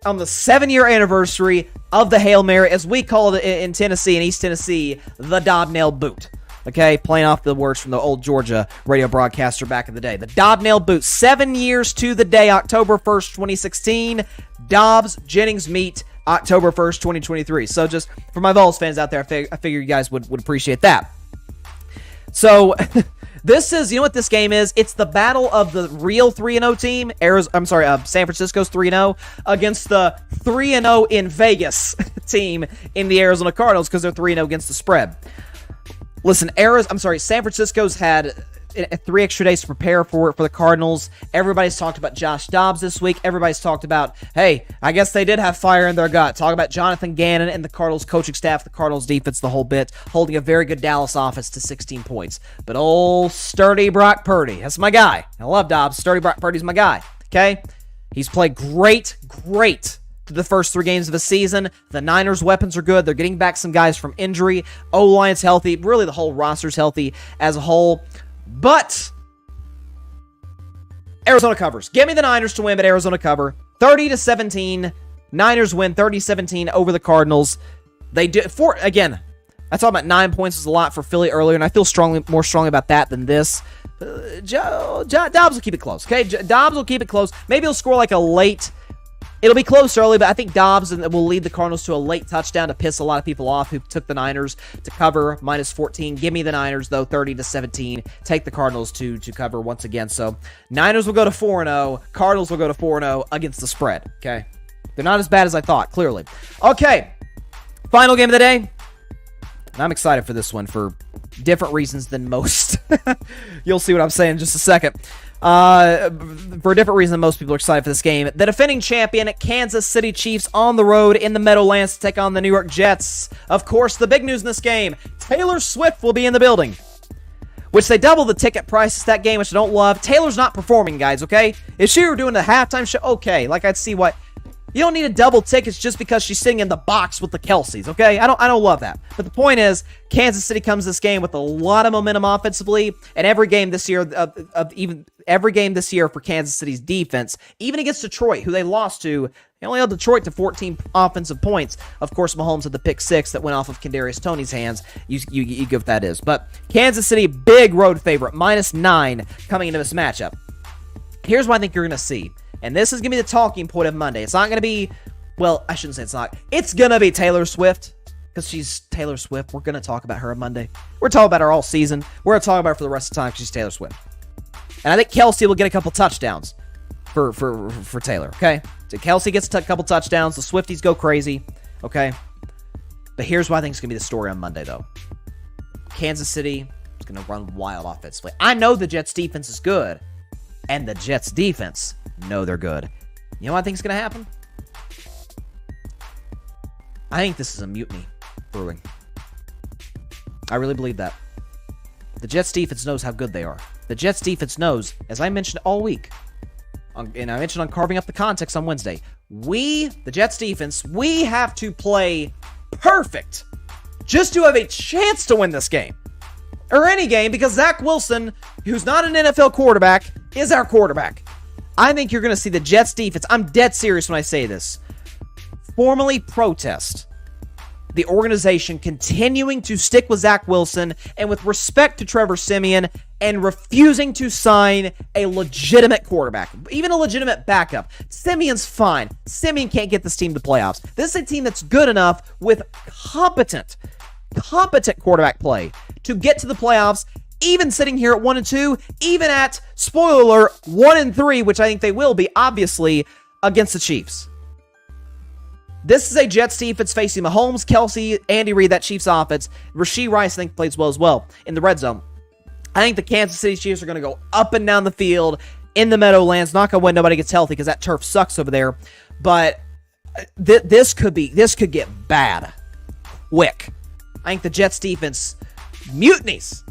on the 7-year anniversary of the Hail Mary, as we call it in Tennessee, in East Tennessee, the Dobnail Boot? Okay, playing off the words from the old Georgia radio broadcaster back in the day. The Dobnail Boot, 7 years to the day, October 1st, 2016. Dobbs, Jennings meet October 1st, 2023. So just for my Vols fans out there, I figure you guys would appreciate that. So this is, you know what this game is? It's the battle of the real 3-0 team, San Francisco's 3-0, against the 3-0 in Vegas team in the Arizona Cardinals, because they're 3-0 against the spread. Listen, San Francisco's had 3 extra days to prepare for the Cardinals. Everybody's talked about Josh Dobbs this week. Everybody's talked about, hey, I guess they did have fire in their gut. Talk about Jonathan Gannon and the Cardinals coaching staff, the Cardinals defense, the whole bit, holding a very good Dallas offense to 16 points. But old sturdy Brock Purdy, that's my guy. I love Dobbs. Sturdy Brock Purdy's my guy, okay? He's played great the first 3 games of the season. The Niners' weapons are good. They're getting back some guys from injury. O-line's healthy. Really, the whole roster's healthy as a whole. But Arizona covers. Give me the Niners to win, but Arizona cover. 30-17. Niners win 30-17 over the Cardinals. They do, again, I talked about 9 points was a lot for Philly earlier, and I feel more strongly about that than this. Dobbs will keep it close, okay? Dobbs will keep it close. Maybe he'll score like a late... It'll be close early, but I think Dobbs will lead the Cardinals to a late touchdown to piss a lot of people off who took the Niners to cover -14. Give me the Niners, though, 30-17. Take the Cardinals to cover once again. So Niners will go to 4-0. Cardinals will go to 4-0 against the spread, okay? They're not as bad as I thought, clearly. Okay, final game of the day. And I'm excited for this one for different reasons than most. You'll see what I'm saying in just a second. For a different reason than most people are excited for this game. The defending champion, Kansas City Chiefs, on the road in the Meadowlands to take on the New York Jets. Of course, the big news in this game, Taylor Swift will be in the building, which they doubled the ticket prices that game, which I don't love. Taylor's not performing, guys, okay? If she were doing the halftime show, okay, like I'd see what... You don't need to double tickets just because she's sitting in the box with the Kelseys, okay? I don't love that. But the point is, Kansas City comes this game with a lot of momentum offensively, and every game this year for Kansas City's defense, even against Detroit, who they lost to, they only held Detroit to 14 offensive points. Of course, Mahomes had the pick 6 that went off of Kadarius Toney's hands. You give what that is. But Kansas City, big road favorite, -9 coming into this matchup. Here's what I think you're going to see. And this is going to be the talking point of Monday. It's not going to be, well, I shouldn't say it's not. It's going to be Taylor Swift, because she's Taylor Swift. We're going to talk about her on Monday. We're talking about her all season. We're going to talk about her for the rest of the time because she's Taylor Swift. And I think Kelsey will get a couple touchdowns for Taylor, okay? So Kelsey gets a couple touchdowns. The Swifties go crazy, okay? But here's what I think is going to be the story on Monday, though. Kansas City is going to run wild offensively. I know the Jets' defense is good, and the Jets' defense... No, they're good. You know what I think is going to happen? I think this is a mutiny brewing. I really believe that. The Jets defense knows how good they are. The Jets defense knows, as I mentioned all week, and I mentioned on Carving Up the Context on Wednesday, the Jets defense, we have to play perfect just to have a chance to win this game. Or any game, because Zach Wilson, who's not an NFL quarterback, is our quarterback. I think you're going to see the Jets defense, I'm dead serious when I say this, formally protest the organization continuing to stick with Zach Wilson and with respect to Trevor Siemian and refusing to sign a legitimate quarterback, even a legitimate backup. Siemian's fine. Siemian can't get this team to playoffs. This is a team that's good enough with competent quarterback play to get to the playoffs. Even sitting here at 1-2, even at, spoiler alert, 1-3, which I think they will be, obviously, against the Chiefs. This is a Jets defense facing Mahomes, Kelsey, Andy Reid, that Chiefs offense. Rashee Rice, I think, plays well as well in the red zone. I think the Kansas City Chiefs are going to go up and down the field in the Meadowlands. Not going to win. Nobody gets healthy because that turf sucks over there. But this could get bad quick. I think the Jets defense mutinies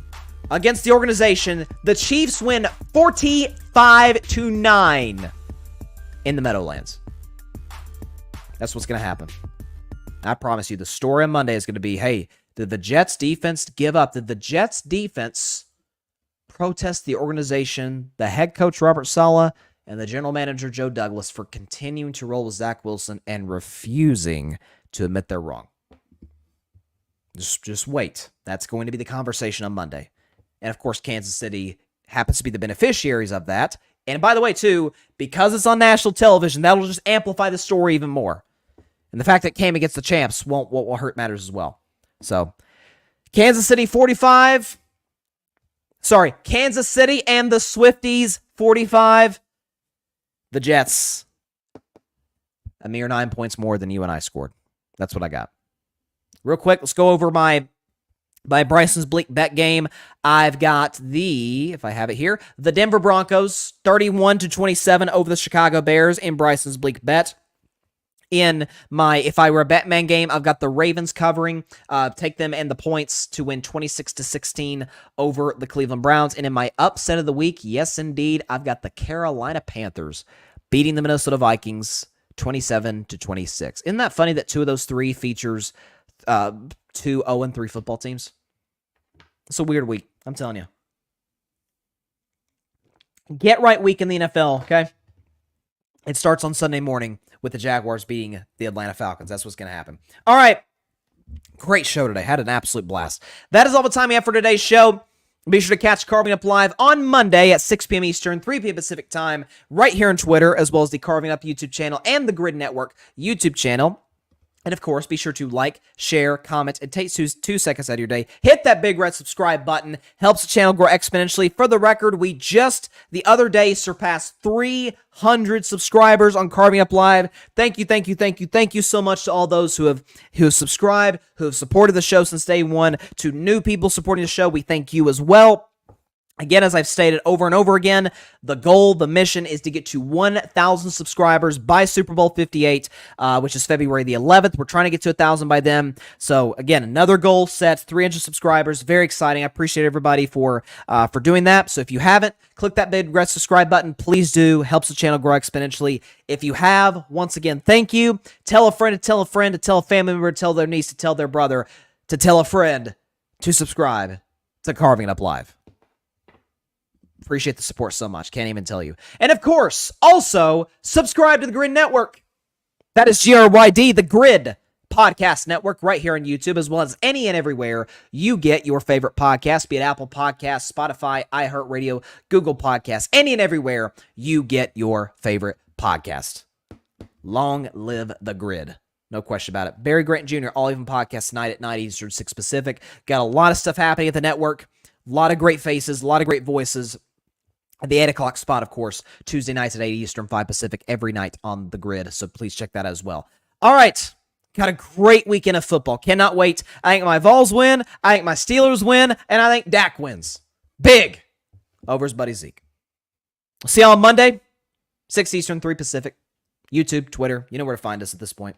against the organization. The Chiefs win 45-9 in the Meadowlands. That's what's going to happen. I promise you, the story on Monday is going to be, hey, did the Jets defense give up? Did the Jets defense protest the organization, the head coach Robert Saleh, and the general manager Joe Douglas for continuing to roll with Zach Wilson and refusing to admit they're wrong? Just wait. That's going to be the conversation on Monday. And, of course, Kansas City happens to be the beneficiaries of that. And, by the way, too, because it's on national television, that'll just amplify the story even more. And the fact that it came against the champs won't hurt matters as well. So, Kansas City and the Swifties 45. The Jets, a mere 9 points more than you and I scored. That's what I got. Real quick, let's go over my Bryson's Bleak bet game. I've got if I have it here, the Denver Broncos 31-27 over the Chicago Bears in Bryson's Bleak bet. In my If I Were a Bettin Man game, I've got the Ravens covering, take them and the points to win 26-16 over the Cleveland Browns. And in my upset of the week, yes indeed, I've got the Carolina Panthers beating the Minnesota Vikings 27-26. Isn't that funny that two of those three features 2 0-3 football teams? It's a weird week, I'm telling you. Get right week in the NFL, okay? It starts on Sunday morning with the Jaguars beating the Atlanta Falcons. That's what's going to happen. All right. Great show today. Had an absolute blast. That is all the time we have for today's show. Be sure to catch Carving Up Live on Monday at 6 p.m. Eastern, 3 p.m. Pacific time, right here on Twitter, as well as the Carving Up YouTube channel and the Grid Network YouTube channel. And, of course, be sure to like, share, comment. It takes 2 seconds out of your day. Hit that big red subscribe button. Helps the channel grow exponentially. For the record, we just, the other day, surpassed 300 subscribers on Carving Up Live. Thank you so much to all those who have subscribed, who have supported the show since day one. To new people supporting the show, we thank you as well. Again, as I've stated over and over again, the goal, the mission is to get to 1,000 subscribers by Super Bowl 58, which is February the 11th. We're trying to get to 1,000 by then. So again, another goal set, 300 subscribers. Very exciting. I appreciate everybody for doing that. So if you haven't, click that big red subscribe button. Please do. Helps the channel grow exponentially. If you have, once again, thank you. Tell a friend to tell a friend to tell a family member to tell their niece to tell their brother to tell a friend to subscribe to Carving It Up Live. Appreciate the support so much. Can't even tell you. And of course, also subscribe to the Grid Network. That is GRYD, the Grid Podcast Network, right here on YouTube, as well as any and everywhere you get your favorite podcast, be it Apple Podcasts, Spotify, iHeartRadio, Google Podcasts, any and everywhere you get your favorite podcast. Long live the Grid. No question about it. Barry Grant Jr., All Even Podcast tonight at 9 Eastern, 6 Pacific. Got a lot of stuff happening at the network. A lot of great faces, a lot of great voices. At the 8 o'clock spot, of course, Tuesday nights at 8 Eastern, 5 Pacific, every night on the Grid. So please check that out as well. All right. Got a great weekend of football. Cannot wait. I think my Vols win. I think my Steelers win. And I think Dak wins. Big. Over his buddy Zeke. See y'all on Monday, 6 Eastern, 3 Pacific. YouTube, Twitter. You know where to find us at this point.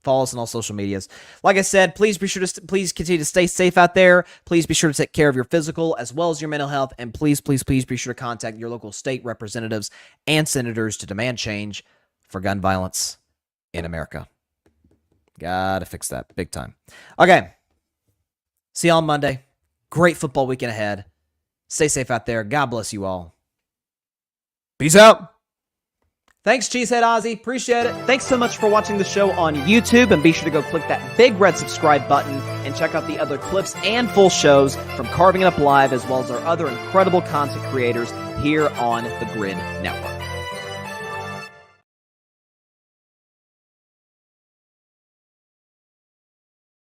Follow us on all social medias. Like I said, please be sure to please continue to stay safe out there. Please be sure to take care of your physical as well as your mental health. And please, please, please be sure to contact your local state representatives and senators to demand change for gun violence in America. Gotta fix that big time. Okay. See y'all on Monday. Great football weekend ahead. Stay safe out there. God bless you all. Peace out. Thanks, Cheesehead Ozzy. Appreciate it. Thanks so much for watching the show on YouTube, and be sure to go click that big red subscribe button and check out the other clips and full shows from Carving It Up Live, as well as our other incredible content creators here on the Grid Network.